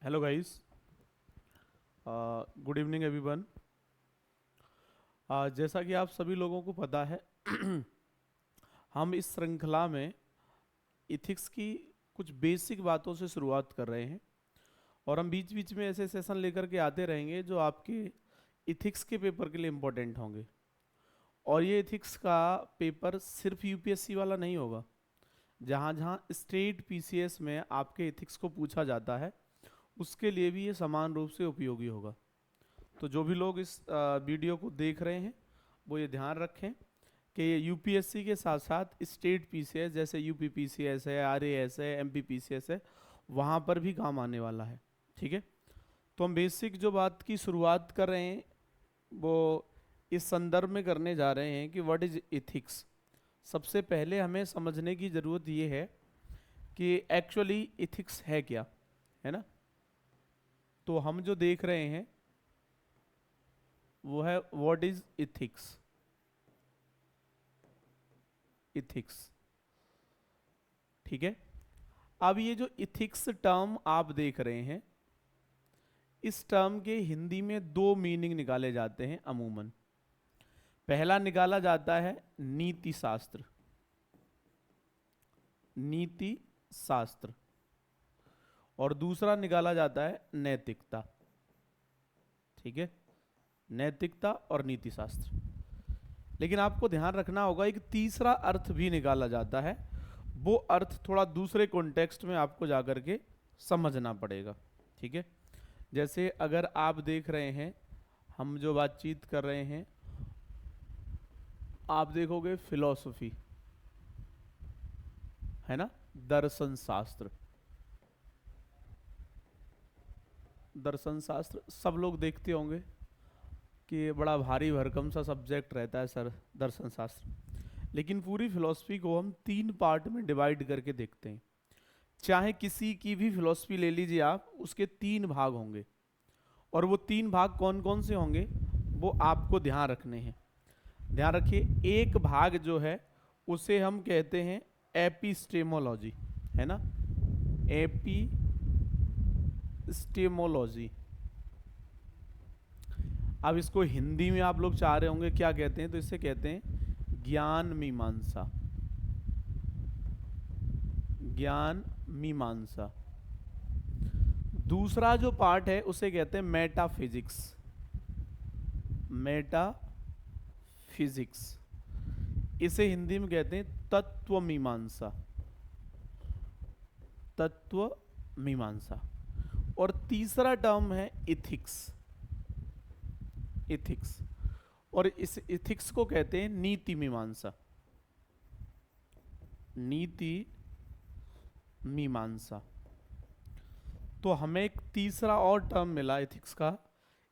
Hello guys, good evening everyone. जैसा कि आप सभी लोगों को पता है हम इस श्रृंखला में इथिक्स की कुछ बेसिक बातों से शुरुआत कर रहे हैं और हम बीच बीच में ऐसे सेशन लेकर के आते रहेंगे जो आपके इथिक्स के पेपर के लिए इम्पोर्टेंट होंगे। और ये इथिक्स का पेपर सिर्फ यूपीएससी वाला नहीं होगा। जहाँ जहाँ स्टेट पीसीएस में आपके इथिक्स को पूछा जाता है उसके लिए भी ये समान रूप से उपयोगी होगा। तो जो भी लोग इस वीडियो को देख रहे हैं वो ये ध्यान रखें कि ये यूपीएससी के साथ साथ स्टेट पीसीएस जैसे यूपी पीसीएस है, आरएएस है, एमपी पीसीएस है, वहाँ पर भी काम आने वाला है। ठीक है, तो हम बेसिक जो बात की शुरुआत कर रहे हैं वो इस संदर्भ में करने जा रहे हैं कि व्हाट इज इथिक्स। सबसे पहले हमें समझने की ज़रूरत ये है कि एक्चुअली इथिक्स है क्या, है ना। तो हम जो देख रहे हैं वो है व्हाट इज इथिक्स। इथिक्स, ठीक है। अब ये जो इथिक्स टर्म आप देख रहे हैं, इस टर्म के हिंदी में दो मीनिंग निकाले जाते हैं अमूमन। पहला निकाला जाता है नीति शास्त्र, नीति शास्त्र, और दूसरा निकाला जाता है नैतिकता। ठीक है, नैतिकता और नीति शास्त्र। लेकिन आपको ध्यान रखना होगा एक तीसरा अर्थ भी निकाला जाता है। वो अर्थ थोड़ा दूसरे कॉन्टेक्स्ट में आपको जाकर के समझना पड़ेगा। ठीक है, जैसे अगर आप देख रहे हैं हम जो बातचीत कर रहे हैं, आप देखोगे फिलॉसफी, है ना, दर्शन शास्त्र। दर्शन शास्त्र सब लोग देखते होंगे कि ये बड़ा भारी भरकम सा सब्जेक्ट रहता है सर, दर्शन शास्त्र। लेकिन पूरी फिलॉसफी को हम तीन पार्ट में डिवाइड करके देखते हैं। चाहे किसी की भी फिलॉसफी ले लीजिए आप, उसके तीन भाग होंगे, और वो तीन भाग कौन कौन से होंगे वो आपको ध्यान रखने हैं। ध्यान रखिए, एक भाग जो है उसे हम कहते हैं एपिस्टेमोलॉजी, है ना, एपिस्टेमोलॉजी। अब इसको हिंदी में आप लोग चाह रहे होंगे क्या कहते हैं, तो इसे कहते हैं ज्ञान मीमांसा। ज्ञान मीमांसा। दूसरा जो पार्ट है उसे कहते हैं मेटाफिजिक्स। मेटाफिजिक्स, इसे हिंदी में कहते हैं तत्व मीमांसा। तत्व मीमांसा। और तीसरा टर्म है इथिक्स। इथिक्स, और इस इथिक्स को कहते हैं नीति मीमांसा। नीति मीमांसा। तो हमें एक तीसरा और टर्म मिला इथिक्स का।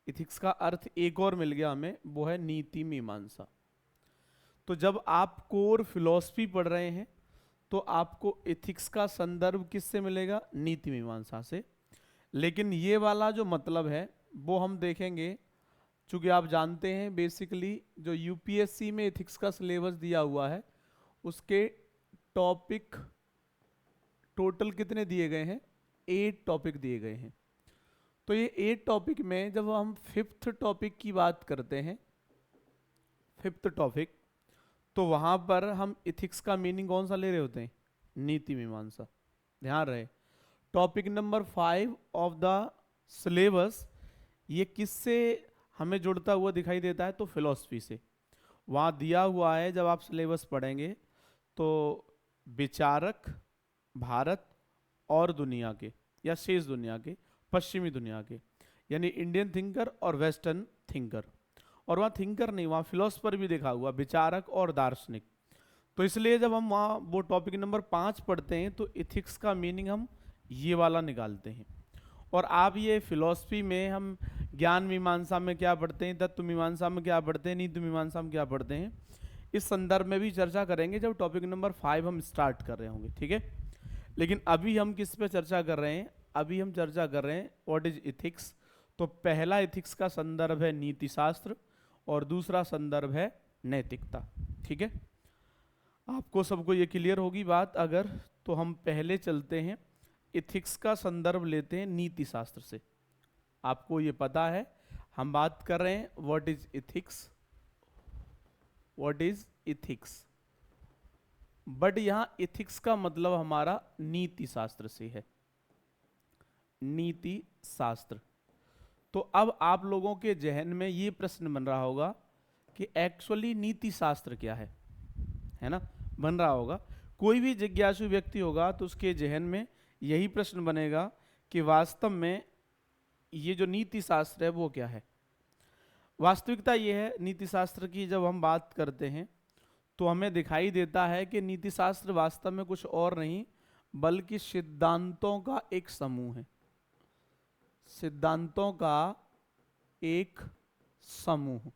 इथिक्स का अर्थ एक और मिल गया हमें, वो है नीति मीमांसा। तो जब आप कोर फिलॉसफी पढ़ रहे हैं तो आपको इथिक्स का संदर्भ किससे मिलेगा, नीति मीमांसा से। लेकिन ये वाला जो मतलब है वो हम देखेंगे, चूंकि आप जानते हैं बेसिकली जो यूपीएससी में इथिक्स का सिलेबस दिया हुआ है उसके टॉपिक टोटल कितने दिए गए हैं, 8 टॉपिक दिए गए हैं। तो ये 8 टॉपिक में जब हम 5th टॉपिक की बात करते हैं, 5th टॉपिक, तो वहाँ पर हम इथिक्स का मीनिंग कौन सा ले रहे होते हैं, नीति मीमांसा। ध्यान रहे, topic number 5 of the syllabus ये किससे हमें जुड़ता हुआ दिखाई देता है, तो फिलॉसफी से। वहाँ दिया हुआ है, जब आप सिलेबस पढ़ेंगे तो विचारक भारत और दुनिया के, या शेष दुनिया के, पश्चिमी दुनिया के, यानी इंडियन थिंकर और वेस्टर्न थिंकर। और वहाँ थिंकर नहीं, वहाँ फिलोसफर भी देखा हुआ, विचारक और दार्शनिक। तो इसलिए जब हम वहाँ वो टॉपिक नंबर 5 पढ़ते हैं तो इथिक्स का मीनिंग हम ये वाला निकालते हैं। और आप ये फिलॉसफी में हम ज्ञान मीमांसा में क्या पढ़ते हैं, तत्व मीमांसा में क्या पढ़ते हैं, नीति मीमांसा में क्या पढ़ते हैं, इस संदर्भ में भी चर्चा करेंगे जब टॉपिक नंबर 5 हम स्टार्ट कर रहे होंगे। ठीक है, लेकिन अभी हम किस पे चर्चा कर रहे हैं, अभी हम चर्चा कर रहे हैं व्हाट इज इथिक्स। तो पहला इथिक्स का संदर्भ है नीति शास्त्र और दूसरा संदर्भ है नैतिकता। ठीक है, आपको सबको ये क्लियर होगी बात। अगर तो हम पहले चलते हैं इथिक्स का संदर्भ लेते हैं नीति शास्त्र से। आपको ये पता है हम बात कर रहे हैं what is ethics, what is ethics, but यहां इथिक्स का मतलब हमारा नीति शास्त्र से है, नीति शास्त्र। तो अब आप लोगों के जहन में ये प्रश्न बन रहा होगा कि एक्चुअली नीति शास्त्र क्या है ना, बन रहा होगा। कोई भी जिज्ञासु व्यक्ति होगा तो उसके जहन में यही प्रश्न बनेगा कि वास्तव में ये जो नीति शास्त्र है वो क्या है। वास्तविकता ये है नीति शास्त्र की, जब हम बात करते हैं तो हमें दिखाई देता है कि नीति शास्त्र वास्तव में कुछ और नहीं बल्कि सिद्धांतों का एक समूह है, सिद्धांतों का एक समूह,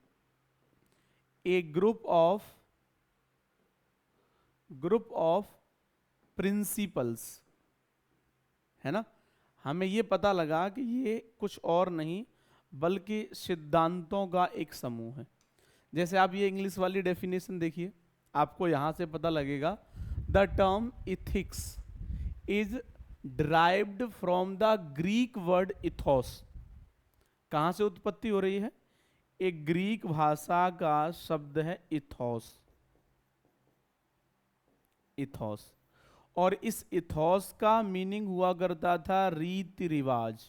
ए ग्रुप ऑफ प्रिंसिपल्स, है ना। हमें ये पता लगा कि ये कुछ और नहीं बल्कि सिद्धांतों का एक समूह है। जैसे आप ये इंग्लिश वाली डेफिनेशन देखिए, आपको यहां से पता लगेगा the term ethics is derived from the Greek word ethos. कहां से उत्पत्ति हो रही है? एक ग्रीक भाषा का शब्द है इथोस, इथोस। और इस इथोस का मीनिंग हुआ करता था रीति रिवाज,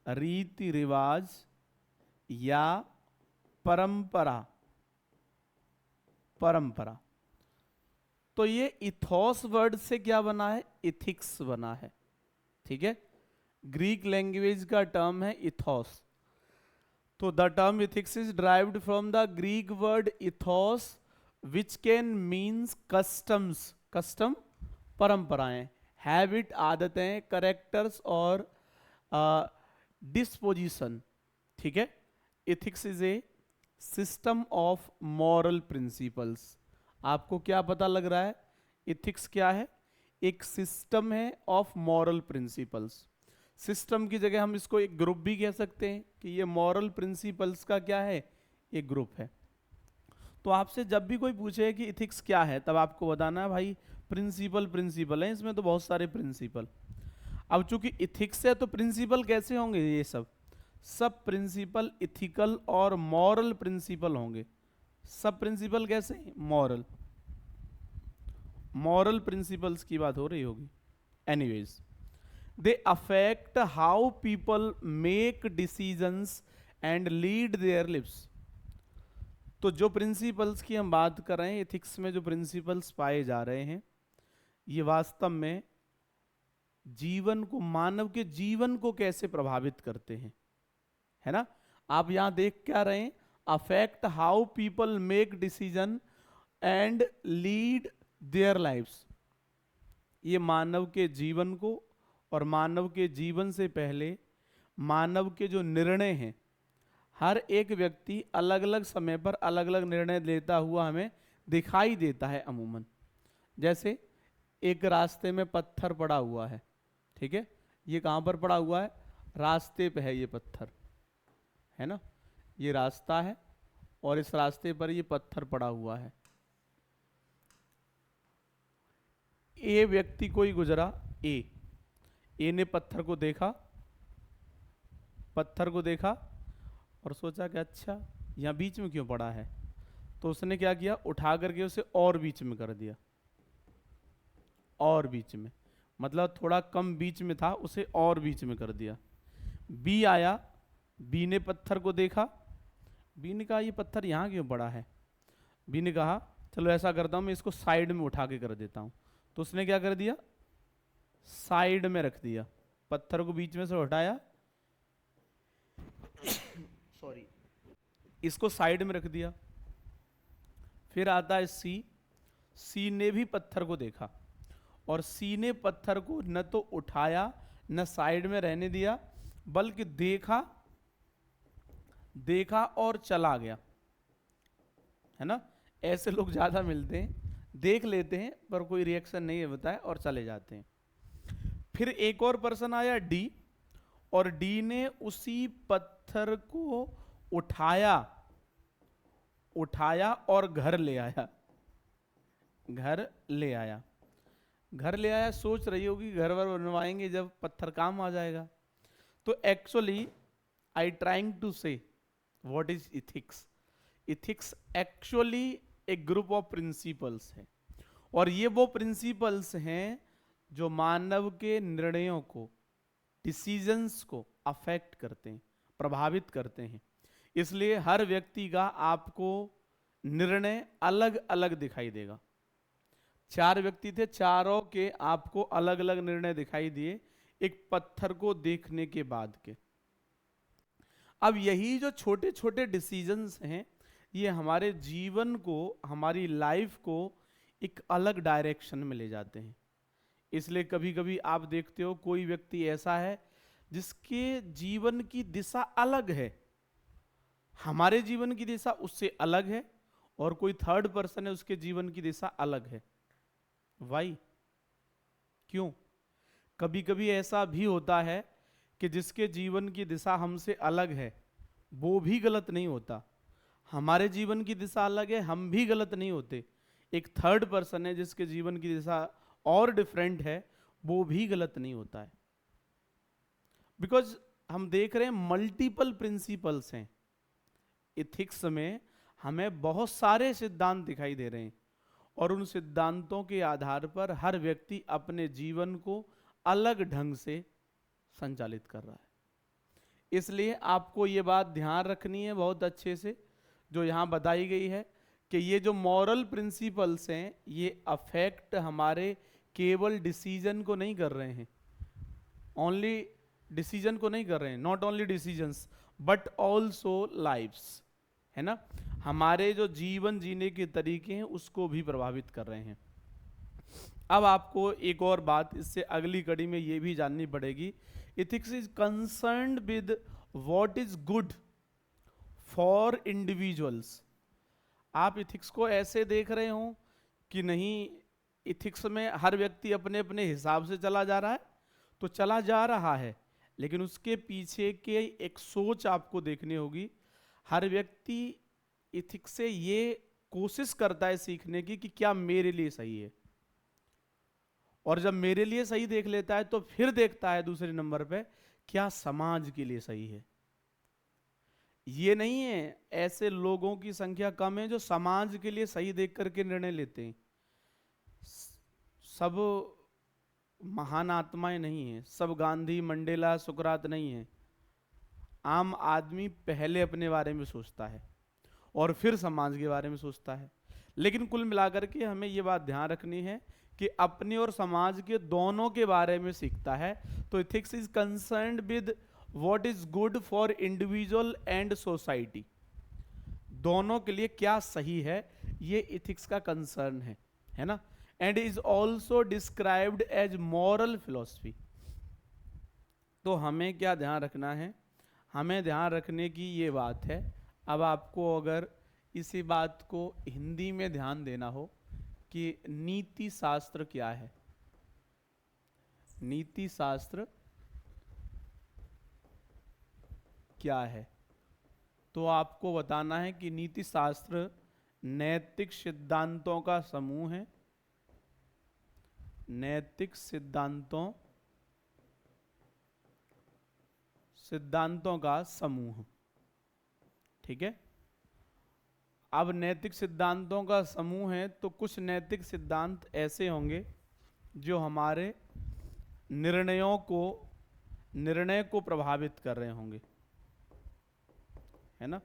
रीति रिवाज या परंपरा, परंपरा। तो ये इथोस वर्ड से क्या बना है? इथिक्स बना है, ठीक है। ग्रीक लैंग्वेज का टर्म है इथोस। तो the term ethics is derived from the Greek word ethos which can means customs, custom परंपराएं, हैबिट आदतें, करेक्टर्स और डिस्पोजिशन, ठीक है। Ethics is a system of moral principles. आपको क्या पता लग रहा है? इथिक्स क्या है? एक सिस्टम है ऑफ मॉरल प्रिंसिपल्स। सिस्टम की जगह हम इसको एक ग्रुप भी कह सकते हैं कि ये मॉरल प्रिंसिपल्स का क्या है? एक ग्रुप है। तो आपसे जब भी कोई पूछे कि इथिक्स क्या है, तब आपको बताना है भाई प्रिंसिपल, प्रिंसिपल है, इसमें तो बहुत सारे प्रिंसिपल। अब चूंकि इथिक्स है तो प्रिंसिपल कैसे होंगे? ये सब प्रिंसिपल इथिकल और मॉरल प्रिंसिपल होंगे। सब प्रिंसिपल कैसे? मॉरल, मॉरल प्रिंसिपल्स की बात हो रही होगी। Anyways, they affect how people make decisions and lead their lives. तो जो प्रिंसिपल्स की हम बात कर रहे हैं, एथिक्स में जो प्रिंसिपल्स पाए जा रहे हैं, ये वास्तव में जीवन को, मानव के जीवन को कैसे प्रभावित करते हैं, है ना। आप यहां देख क्या रहे हैं? Affect how people make decision and lead their lives. ये मानव के जीवन को और मानव के जीवन से पहले मानव के जो निर्णय हैं, हर एक व्यक्ति अलग अलग समय पर अलग अलग निर्णय लेता हुआ हमें दिखाई देता है अमूमन। जैसे एक रास्ते में पत्थर पड़ा हुआ है, ठीक है। ये कहां पर पड़ा हुआ है? रास्ते पे है ये पत्थर, है ना। ये रास्ता है और इस रास्ते पर ये पत्थर पड़ा हुआ है। ए व्यक्ति कोई गुजरा, ए ने पत्थर को देखा, पत्थर को देखा और सोचा कि अच्छा यहाँ बीच में क्यों पड़ा है, तो उसने क्या किया? उठा करके उसे और बीच में कर दिया, और बीच में, मतलब थोड़ा कम बीच में था, उसे और बीच में कर दिया। बी आया, बी ने पत्थर को देखा, बी ने कहा ये पत्थर यहाँ क्यों पड़ा है। बी ने कहा चलो ऐसा करता हूँ, मैं इसको साइड में उठा के कर देता हूँ। तो उसने क्या कर दिया? साइड में रख दिया, पत्थर को बीच में से हटाया, सॉरी, इसको साइड में रख दिया। फिर आता है सी, सी ने भी पत्थर को देखा और सी ने पत्थर को न तो उठाया न साइड में रहने दिया, बल्कि देखा, देखा और चला गया, है ना। ऐसे लोग ज्यादा मिलते हैं, देख लेते हैं पर कोई रिएक्शन नहीं होता है और चले जाते हैं। फिर एक और पर्सन आया डी, और डी ने उसी पत्थर को उठाया, उठाया और घर ले आया, घर ले आया। घर ले आया, सोच रही होगी घर वर बनवाएंगे जब पत्थर काम आ जाएगा। तो एक्चुअली आई ट्राइंग टू से what is ethics. Ethics actually एक ग्रुप ऑफ प्रिंसिपल्स है, और ये वो प्रिंसिपल्स हैं जो मानव के निर्णयों को, डिसीजंस को अफेक्ट करते हैं, प्रभावित करते हैं। इसलिए हर व्यक्ति का आपको निर्णय अलग अलग दिखाई देगा। 4 व्यक्ति थे, चारों के आपको अलग अलग निर्णय दिखाई दिए एक पत्थर को देखने के बाद के। अब यही जो छोटे छोटे डिसीजंस हैं, ये हमारे जीवन को, हमारी लाइफ को एक अलग डायरेक्शन में ले जाते हैं। इसलिए कभी कभी आप देखते हो कोई व्यक्ति ऐसा है जिसके जीवन की दिशा अलग है, हमारे जीवन की दिशा उससे अलग है, और कोई थर्ड पर्सन है उसके जीवन की दिशा अलग है। वाई? क्यों? कभी कभी ऐसा भी होता है कि जिसके जीवन की दिशा हमसे अलग है वो भी गलत नहीं होता, हमारे जीवन की दिशा अलग है, हम भी गलत नहीं होते। एक थर्ड पर्सन है जिसके जीवन की दिशा और डिफरेंट है, वो भी गलत नहीं होता है। बिकॉज हम देख रहे हैं मल्टीपल प्रिंसिपल्स हैं इथिक्स में, हमें बहुत सारे सिद्धांत दिखाई दे रहे हैं, और उन सिद्धांतों के आधार पर हर व्यक्ति अपने जीवन को अलग ढंग से संचालित कर रहा है। इसलिए आपको ये बात ध्यान रखनी है बहुत अच्छे से, जो यहाँ बताई गई है कि ये जो मॉरल प्रिंसिपल्स हैं ये अफेक्ट हमारे केवल डिसीजन को नहीं कर रहे हैं, ओनली डिसीजन को नहीं कर रहे हैं, not only decisions but also lifes, है ना, हमारे जो जीवन जीने के तरीके हैं उसको भी प्रभावित कर रहे हैं। अब आपको एक और बात इससे अगली कड़ी में ये भी जाननी पड़ेगी, ethics is concerned with what is good for individuals. आप इथिक्स को ऐसे देख रहे हो कि नहीं, इथिक्स में हर व्यक्ति अपने अपने हिसाब से चला जा रहा है, तो चला जा रहा है, लेकिन उसके पीछे के एक सोच आपको देखनी होगी। हर व्यक्ति इथिक्स से ये कोशिश करता है सीखने की कि क्या मेरे लिए सही है, और जब मेरे लिए सही देख लेता है तो फिर देखता है दूसरे नंबर पे क्या समाज के लिए सही है। ये नहीं है, ऐसे लोगों की संख्या कम है जो समाज के लिए सही देख करके निर्णय लेते हैं। सब महान आत्माएं नहीं है, सब गांधी मंडेला सुकरात नहीं है। आम आदमी पहले अपने बारे में सोचता है और फिर समाज के बारे में सोचता है। लेकिन कुल मिलाकर के हमें ये बात ध्यान रखनी है कि अपने और समाज के दोनों के बारे में सीखता है। तो ethics is concerned with what is good for individual and society, दोनों के लिए क्या सही है, ये इथिक्स का कंसर्न है ना। And is also described as moral philosophy. तो हमें क्या ध्यान रखना है, हमें ध्यान रखने की ये बात है। अब आपको अगर इसी बात को हिंदी में ध्यान देना हो कि नीति शास्त्र क्या है, नीति शास्त्र क्या है, तो आपको बताना है कि नीति शास्त्र नैतिक सिद्धांतों का समूह है, नैतिक सिद्धांतों का समूह, ठीक है। अब नैतिक सिद्धांतों का समूह है तो कुछ नैतिक सिद्धांत ऐसे होंगे जो हमारे निर्णय को प्रभावित कर रहे होंगे, है ना।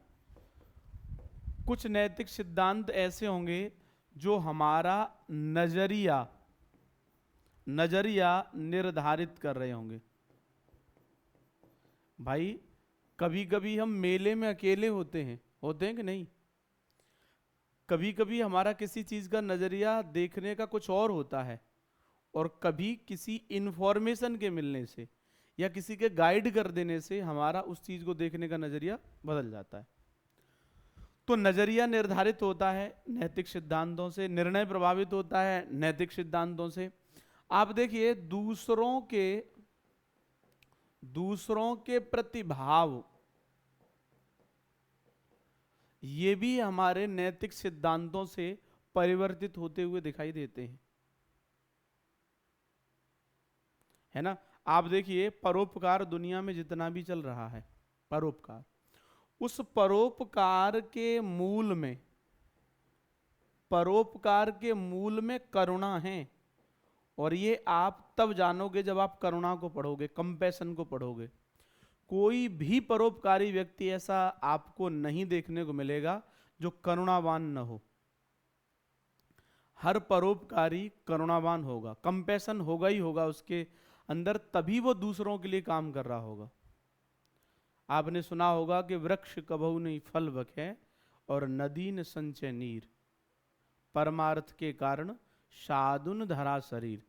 कुछ नैतिक सिद्धांत ऐसे होंगे जो हमारा नजरिया निर्धारित कर रहे होंगे। भाई कभी कभी हम मेले में अकेले होते हैं कि नहीं, कभी कभी हमारा किसी चीज का नजरिया देखने का कुछ और होता है, और कभी किसी इंफॉर्मेशन के मिलने से या किसी के गाइड कर देने से हमारा उस चीज को देखने का नजरिया बदल जाता है। तो नजरिया निर्धारित होता है नैतिक सिद्धांतों से, निर्णय प्रभावित होता है नैतिक सिद्धांतों से। आप देखिए दूसरों के प्रतिभाव, ये भी हमारे नैतिक सिद्धांतों से परिवर्तित होते हुए दिखाई देते हैं। है ना। आप देखिए परोपकार दुनिया में जितना भी चल रहा है, परोपकार, उस परोपकार के मूल में, परोपकार के मूल में करुणा है। और ये आप तब जानोगे जब आप करुणा को पढ़ोगे, कंपैशन को पढ़ोगे। कोई भी परोपकारी व्यक्ति ऐसा आपको नहीं देखने को मिलेगा जो करुणावान न हो। हर परोपकारी करुणावान होगा, कंपैशन होगा ही होगा उसके अंदर, तभी वो दूसरों के लिए काम कर रहा होगा। आपने सुना होगा कि वृक्ष कबहु नहीं फल बखे और नदी न संचय नीर, परमार्थ के कारण साधुन धरा शरीर।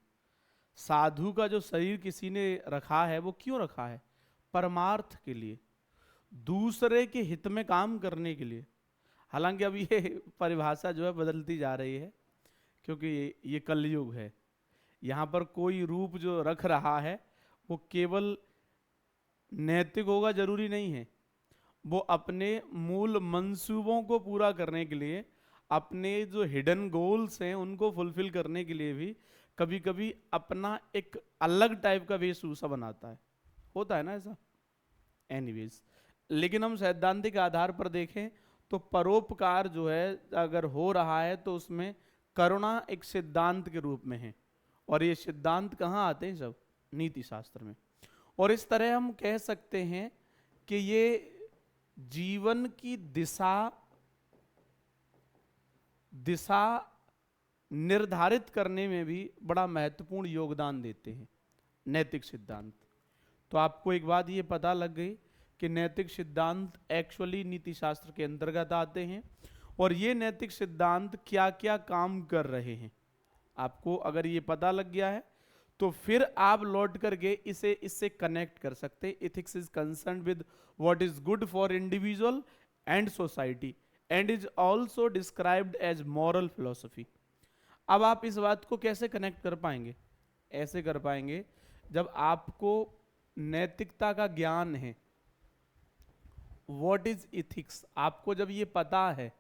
साधु का जो शरीर किसी ने रखा है वो क्यों रखा है? परमार्थ के लिए, दूसरे के हित में काम करने के लिए। हालांकि अब ये परिभाषा जो है बदलती जा रही है, क्योंकि ये कलयुग है। यहाँ पर कोई रूप जो रख रहा है वो केवल नैतिक होगा जरूरी नहीं है। वो अपने मूल मंसूबों को पूरा करने के लिए, अपने जो हिडन गोल्स हैं उनको फुलफिल करने के लिए भी कभी कभी अपना एक अलग टाइप का वेशभूषा बनाता है। होता है ना ऐसा। एनीवेज, लेकिन हम सैद्धांतिक आधार पर देखें तो परोपकार जो है अगर हो रहा है तो उसमें करुणा एक सिद्धांत के रूप में है। और ये सिद्धांत कहाँ आते हैं? सब नीति शास्त्र में। और इस तरह हम कह सकते हैं कि ये जीवन की दिशा निर्धारित करने में भी बड़ा महत्वपूर्ण योगदान देते हैं नैतिक सिद्धांत। तो आपको एक बात ये पता लग गई कि नैतिक सिद्धांत एक्चुअली नीति शास्त्र के अंतर्गत आते हैं, और ये नैतिक सिद्धांत क्या क्या काम कर रहे हैं। आपको अगर ये पता लग गया है तो फिर आप लौट करके इससे कनेक्ट कर सकते हैं। Ethics is concern with what is good for individual and society and is also described as moral philosophy. अब आप इस बात को कैसे कनेक्ट कर पाएंगे? ऐसे कर पाएंगे जब आपको नैतिकता का ज्ञान है, व्हाट इज इथिक्स, आपको जब ये पता है।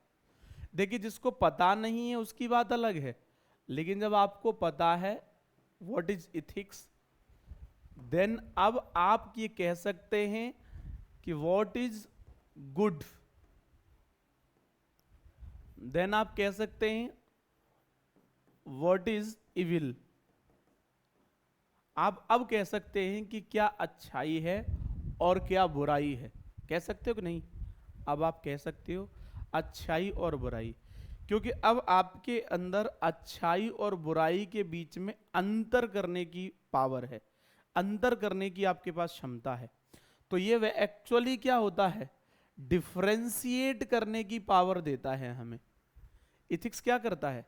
देखिए जिसको पता नहीं है उसकी बात अलग है, लेकिन जब आपको पता है व्हाट इज इथिक्स, देन अब आप ये कह सकते हैं कि व्हाट इज गुड, देन आप कह सकते हैं व्हाट इज इविल। आप अब कह सकते हैं कि क्या अच्छाई है और क्या बुराई है। कह सकते हो कि नहीं? अब आप कह सकते हो अच्छाई और बुराई, क्योंकि अब आपके अंदर अच्छाई और बुराई के बीच में अंतर करने की पावर है, अंतर करने की आपके पास क्षमता है। तो ये एक्चुअली क्या होता है? डिफरेंशिएट करने की पावर देता है हमें। इथिक्स क्या करता है?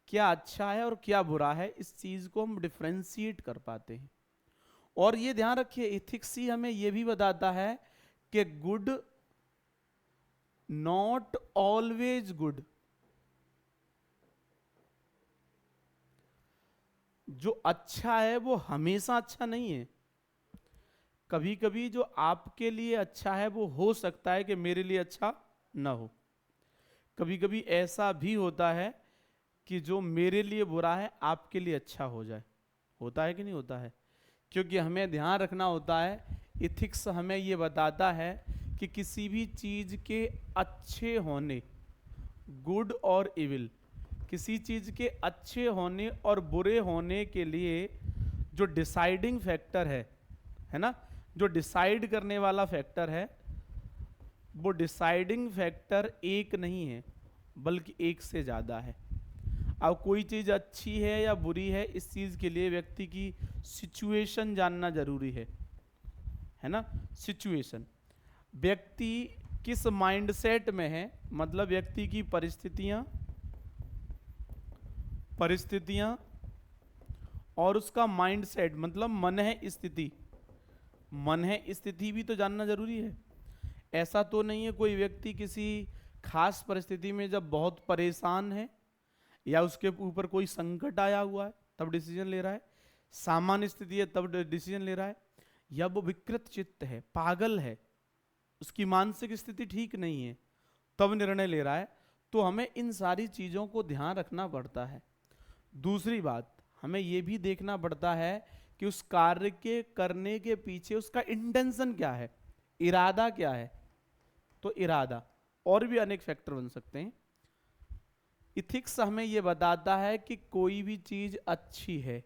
क्या अच्छा है और क्या बुरा है, इस चीज को हम डिफरेंशिएट कर पाते हैं। और ये ध्यान रखिए, इथिक्स ही हमें ये भी बताता है कि गुड नॉट ऑलवेज गुड। जो अच्छा है वो हमेशा अच्छा नहीं है। कभी कभी जो आपके लिए अच्छा है वो हो सकता है कि मेरे लिए अच्छा ना हो। कभी कभी ऐसा भी होता है कि जो मेरे लिए बुरा है आपके लिए अच्छा हो जाए। होता है कि नहीं होता है? क्योंकि हमें ध्यान रखना होता है, इथिक्स हमें ये बताता है कि किसी भी चीज के अच्छे होने, गुड और इविल, किसी चीज के अच्छे होने और बुरे होने के लिए जो डिसाइडिंग फैक्टर है ना, जो डिसाइड करने वाला फैक्टर है, वो डिसाइडिंग फैक्टर एक नहीं है बल्कि एक से ज्यादा है। अब कोई चीज अच्छी है या बुरी है, इस चीज के लिए व्यक्ति की सिचुएशन जानना जरूरी है ना। सिचुएशन, व्यक्ति किस माइंडसेट में है, मतलब व्यक्ति की परिस्थितियां और उसका माइंडसेट, मतलब मन है स्थिति। मन है स्थिति भी तो जानना जरूरी है। ऐसा तो नहीं है कोई व्यक्ति किसी खास परिस्थिति में जब बहुत परेशान है या उसके ऊपर कोई संकट आया हुआ है तब डिसीजन ले रहा है, सामान्य स्थिति है तब डिसीजन ले रहा है, या वो विकृत चित्त है, पागल है, उसकी मानसिक स्थिति ठीक नहीं है तब निर्णय ले रहा है। तो हमें इन सारी चीजों को ध्यान रखना पड़ता है। दूसरी बात, हमें यह भी देखना पड़ता है कि उस कार्य के करने के पीछे उसका इंटेंशन क्या है, इरादा क्या है। तो इरादा, और भी अनेक फैक्टर बन सकते हैं। इथिक्स हमें यह बताता है कि कोई भी चीज अच्छी है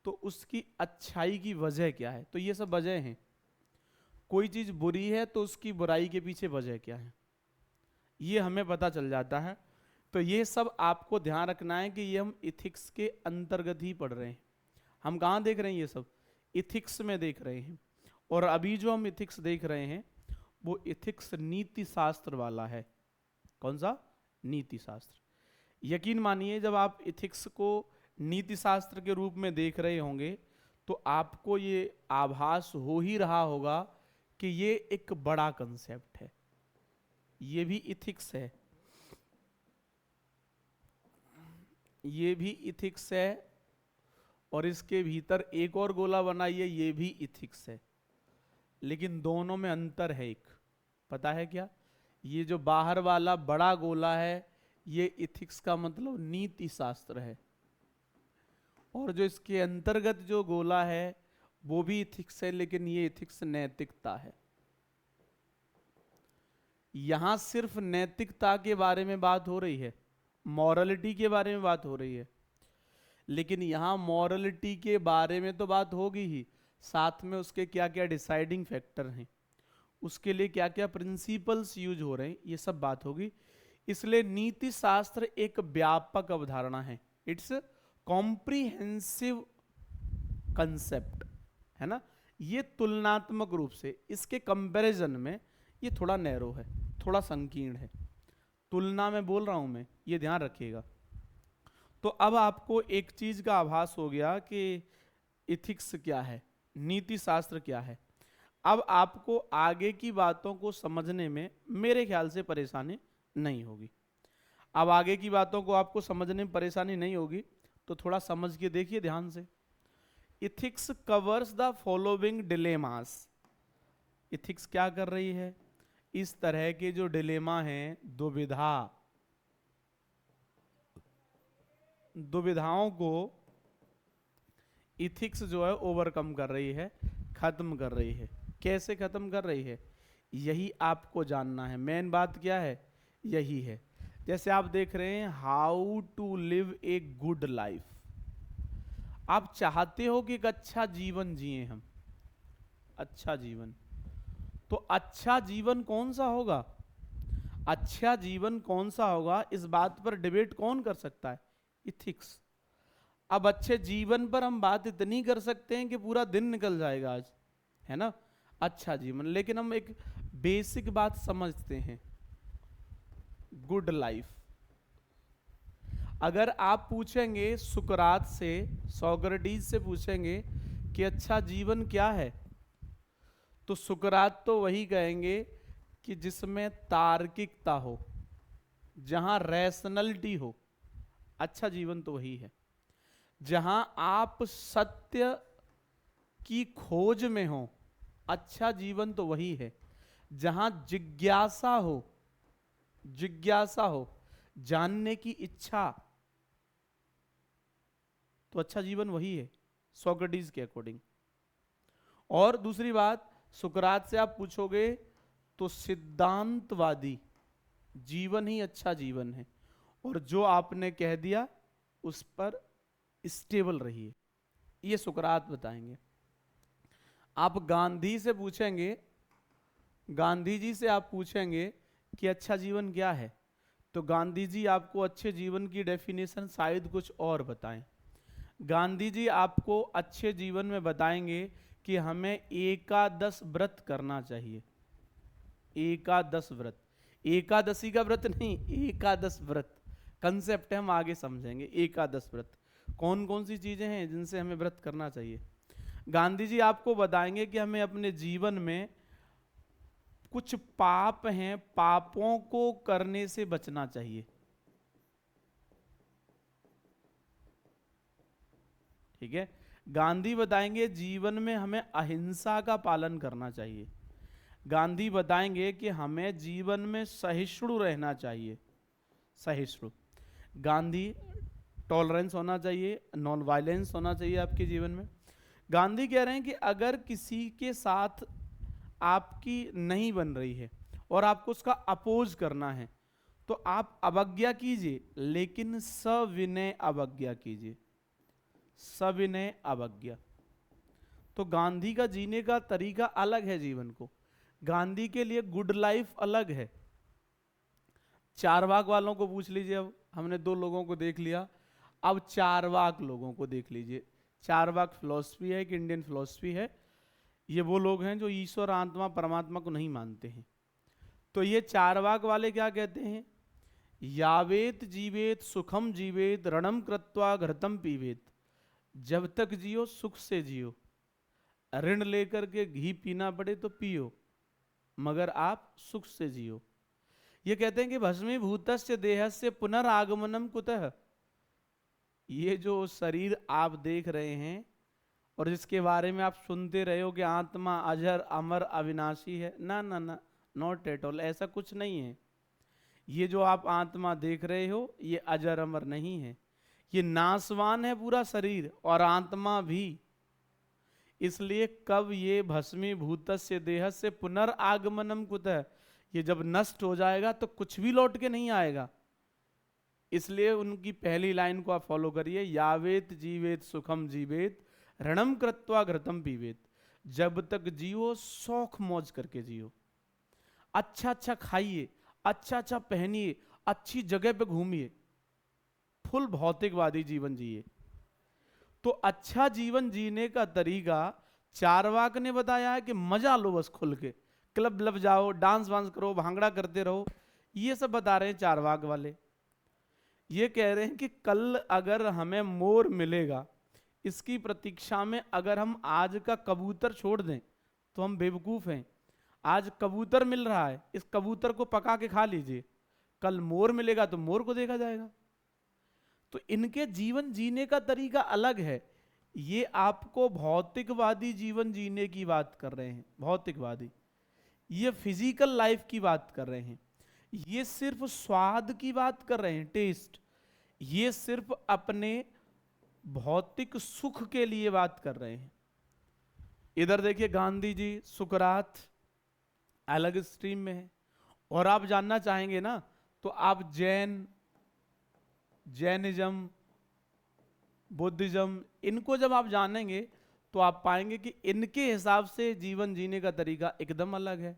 तो उसकी अच्छाई की वजह क्या है। तो ये सब वजह हैं। कोई चीज बुरी है तो उसकी बुराई के पीछे वजह क्या है, ये हमें पता चल जाता है। तो ये सब आपको ध्यान रखना है कि ये हम इथिक्स के अंतर्गत ही पढ़ रहे हैं। हम कहाँ देख रहे हैं, ये सब इथिक्स में देख रहे हैं। और अभी जो हम इथिक्स देख रहे हैं वो इथिक्स नीति शास्त्र वाला है। कौन सा? नीति शास्त्र। यकीन मानिए जब आप इथिक्स को नीति शास्त्र के रूप में देख रहे होंगे तो आपको ये आभास हो ही रहा होगा कि ये एक बड़ा कंसेप्ट है, ये भी इथिक्स है, ये भी इथिक्स है, और इसके भीतर एक और गोला बनाइए, ये भी इथिक्स है। लेकिन दोनों में अंतर है एक, पता है क्या? ये जो बाहर वाला बड़ा गोला है ये इथिक्स का मतलब नीति शास्त्र है, और जो इसके अंतर्गत जो गोला है वो भी इथिक्स है, लेकिन ये इथिक्स नैतिकता है। यहां सिर्फ नैतिकता के बारे में बात हो रही है, मॉरलिटी के बारे में बात हो रही है। लेकिन यहां मॉरलिटी के बारे में तो बात होगी ही, साथ में उसके क्या क्या डिसाइडिंग फैक्टर हैं, उसके लिए क्या क्या प्रिंसिपल्स यूज हो रहे हैं, ये सब बात होगी। इसलिए नीति शास्त्र एक व्यापक अवधारणा है, इट्स कॉम्प्रिहेंसिव कंसेप्ट, है ना। ये तुलनात्मक रूप से इसके कंपैरिजन में ये थोड़ा नैरो है, थोड़ा संकीर्ण है। तुलना में बोल रहा हूं मैं, ये ध्यान रखिएगा। तो अब आपको एक चीज का आभास हो गया कि इथिक्स क्या है, नीति शास्त्र क्या है। अब आपको आगे की बातों को समझने में मेरे ख्याल से परेशानी नहीं होगी। अब आगे की बातों को आपको समझने में परेशानी नहीं होगी, तो थोड़ा समझ के देखिए ध्यान से। Ethics covers the following dilemmas. Ethics क्या कर रही है? इस तरह के जो डिलेमा हैं, दुविधाओं को इथिक्स जो है ओवरकम कर रही है, खत्म कर रही है। कैसे खत्म कर रही है, यही आपको जानना है। मेन बात क्या है, यही है। जैसे आप देख रहे हैं how to live a good life. आप चाहते हो कि एक अच्छा जीवन जिए हम, अच्छा जीवन। तो अच्छा जीवन कौन सा होगा, अच्छा जीवन कौन सा होगा, इस बात पर डिबेट कौन कर सकता है? इथिक्स। अब अच्छे जीवन पर हम बात इतनी कर सकते हैं कि पूरा दिन निकल जाएगा आज, है ना, अच्छा जीवन। लेकिन हम एक बेसिक बात समझते हैं, गुड लाइफ। अगर आप पूछेंगे सुकरात से, सोक्रेटिस से पूछेंगे कि अच्छा जीवन क्या है, तो सुकरात तो वही कहेंगे कि जिसमें तार्किकता हो, जहां रैशनलिटी हो, अच्छा जीवन तो वही है। जहां आप सत्य की खोज में हो, अच्छा जीवन तो वही है। जहां जिज्ञासा हो, जिज्ञासा हो, जानने की इच्छा, तो अच्छा जीवन वही है सोक्रेटिस के अकॉर्डिंग। और दूसरी बात, सुकरात से आप पूछोगे तो सिद्धांतवादी जीवन ही अच्छा जीवन है, और जो आपने कह दिया उस पर स्टेबल रहिए, ये सुकरात बताएंगे। आप गांधी से पूछेंगे, गांधी जी से आप पूछेंगे कि अच्छा जीवन क्या है, तो गांधी जी आपको अच्छे जीवन की डेफिनेशन शायद कुछ और बताएं। गांधी जी आपको अच्छे जीवन में बताएंगे कि हमें एकादश व्रत करना चाहिए। एकादश व्रत, एकादशी का व्रत नहीं, एकादश व्रत कंसेप्ट है, हम आगे समझेंगे। एकादश व्रत कौन कौन सी चीजें हैं जिनसे हमें व्रत करना चाहिए। गांधी जी आपको बताएंगे कि हमें अपने जीवन में कुछ पाप हैं, पापों को करने से बचना चाहिए। ठीक है, गांधी बताएंगे जीवन में हमें अहिंसा का पालन करना चाहिए। गांधी बताएंगे कि हमें जीवन में सहिष्णु रहना चाहिए, सहिष्णु। गांधी टॉलरेंस होना चाहिए, नॉन वायलेंस होना चाहिए आपके जीवन में। गांधी कह रहे हैं कि अगर किसी के साथ आपकी नहीं बन रही है और आपको उसका अपोज करना है तो आप अवज्ञा कीजिए, लेकिन सविनय अवज्ञा कीजिए, सविनय अवज्ञा। तो गांधी का जीने का तरीका अलग है जीवन को। गांधी के लिए गुड लाइफ अलग है। चारवाक वालों को पूछ लीजिए, अब हमने दो लोगों को देख लिया, अब चारवाक लोगों को देख लीजिए। चारवाक फिलॉसफी है, एक इंडियन फिलॉसफी है। ये वो लोग हैं जो ईश्वर आत्मा परमात्मा को नहीं मानते हैं। तो ये चारवाक वाले क्या कहते हैं? यावेत जीवेत सुखम जीवेत रणम कृत्वा घृतम पीवेत। जब तक जियो सुख से जियो, ऋण लेकर के घी पीना पड़े तो पियो, मगर आप सुख से जियो। ये कहते हैं कि भस्मीभूतस्य देहस्य पुनरागमनम कुतः। ये जो शरीर आप देख रहे हैं और जिसके बारे में आप सुनते रहे हो कि आत्मा अजर अमर अविनाशी है, ना ना ना, नॉट एट ऑल, ऐसा कुछ नहीं है। ये जो आप आत्मा देख रहे हो ये अजर अमर नहीं है, ये नासवान है पूरा शरीर और आत्मा भी। इसलिए कब ये भस्मीभूतस्य देहस्य पुनरागमनम कुतः, ये जब नष्ट हो जाएगा तो कुछ भी लौट के नहीं आएगा। इसलिए उनकी पहली लाइन को आप फॉलो करिए, यावेत जीवेत सुखम जीवेत ऋणम कृत्वा घृतम पीवेत। जब तक जियो शौक मौज करके जियो, अच्छा अच्छा खाइए, अच्छा अच्छा पहनिए, अच्छी जगह पे घूमिए, फुल भौतिकवादी जीवन जिए। तो अच्छा जीवन जीने का तरीका चारवाक ने बताया है कि मजा लो बस खुल के, क्लब लब जाओ, डांस वांस करो, भांगड़ा करते रहो, ये सब बता रहे हैं चारवाक वाले। ये कह रहे हैं कि कल अगर हमें मोर मिलेगा, इसकी प्रतीक्षा में अगर हम आज का कबूतर छोड़ दें तो हम बेवकूफ हैं। आज कबूतर मिल रहा है, इस कबूतर को पका के खा लीजिए, कल मोर मिलेगा तो मोर को देखा जाएगा। तो इनके जीवन जीने का तरीका अलग है। ये आपको भौतिकवादी जीवन जीने की बात कर रहे हैं, भौतिकवादी। ये फिजिकल लाइफ की बात कर रहे हैं, ये सिर्फ स्वाद की बात कर रहे हैं, टेस्ट। ये सिर्फ अपने भौतिक सुख के लिए बात कर रहे हैं। इधर देखिए गांधी जी, सुकरात अलग स्ट्रीम में है। और आप जानना चाहेंगे ना तो आप जैनिज्म, बुद्धिज्म, इनको जब आप जानेंगे तो आप पाएंगे कि इनके हिसाब से जीवन जीने का तरीका एकदम अलग है।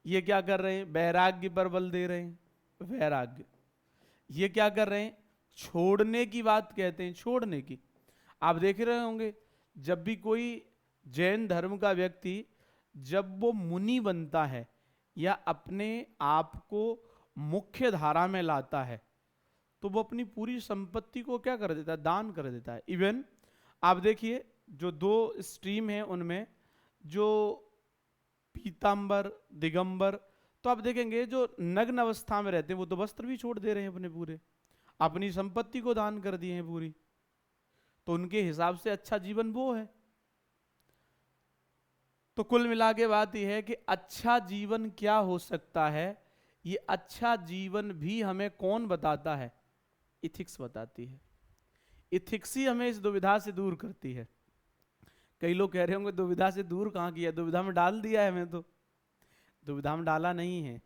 ये क्या कर रहे हैं? वैराग्य पर बल दे रहे हैं, वैराग्य। ये क्या कर रहे हैं? छोड़ने की बात कहते हैं, छोड़ने की। आप देख रहे होंगे जब भी कोई जैन धर्म का व्यक्ति जब वो मुनि बनता है या अपने आप को मुख्य धारा में लाता है तो वो अपनी पूरी संपत्ति को क्या कर देता है? दान कर देता है। इवन आप देखिए जो दो स्ट्रीम है उनमें जो पीतांबर, दिगंबर, तो आप देखेंगे जो नग्न अवस्था में रहते हैं वो तो वस्त्र भी छोड़ दे रहे हैं अपने पूरे, अपनी संपत्ति को दान कर दिए हैं पूरी। तो उनके हिसाब से अच्छा जीवन वो है। तो कुल मिला के बात यह है कि अच्छा जीवन क्या हो सकता है, ये अच्छा जीवन भी हमें कौन बताता है? इथिक्स बताती है। इथिक्स ही हमें इस दुविधा से दूर करती है। कई लोग कह रहे होंगे दुविधा से दूर कहां किया, दुविधा में डाल दिया है हमें। तो दुविधा में डाला नहीं है,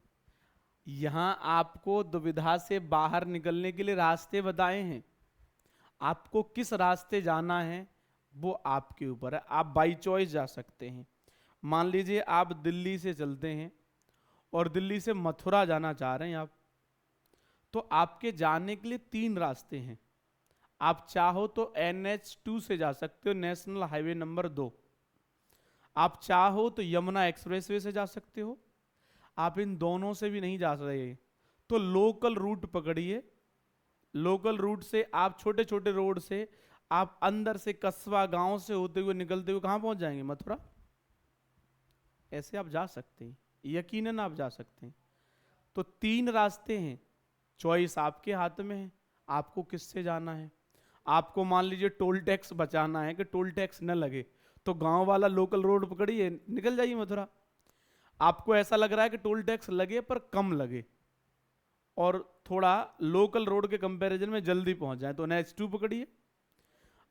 यहां आपको दुविधा से बाहर निकलने के लिए रास्ते बताए हैं। आपको किस रास्ते जाना है वो आपके ऊपर है, आप बाई चॉइस जा सकते हैं। मान लीजिए आप दिल्ली से चलते हैं और दिल्ली से मथुरा जाना चाह रहे हैं आप, तो आपके जाने के लिए 3 रास्ते हैं। आप चाहो तो NH2 से जा सकते हो, नेशनल हाईवे नंबर 2। आप चाहो तो यमुना एक्सप्रेसवे से जा सकते हो। आप इन दोनों से भी नहीं जा रहे तो लोकल रूट पकड़िए। लोकल रूट से आप छोटे छोटे रोड से आप अंदर से कस्बा गांव से होते हुए निकलते हुए कहां पहुंच जाएंगे? मथुरा। ऐसे आप जा सकते हैं, यकीनन आप जा सकते हैं। तो 3 रास्ते हैं, चॉइस आपके हाथ में है, आपको किससे जाना है। आपको मान लीजिए टोल टैक्स बचाना है कि टोल टैक्स न लगे, तो गांव वाला लोकल रोड पकड़िए, निकल जाइए मथुरा। आपको ऐसा लग रहा है कि टोल टैक्स लगे पर कम लगे और थोड़ा लोकल रोड के कंपैरिजन में जल्दी पहुंच जाए, तो NH2 पकड़िए।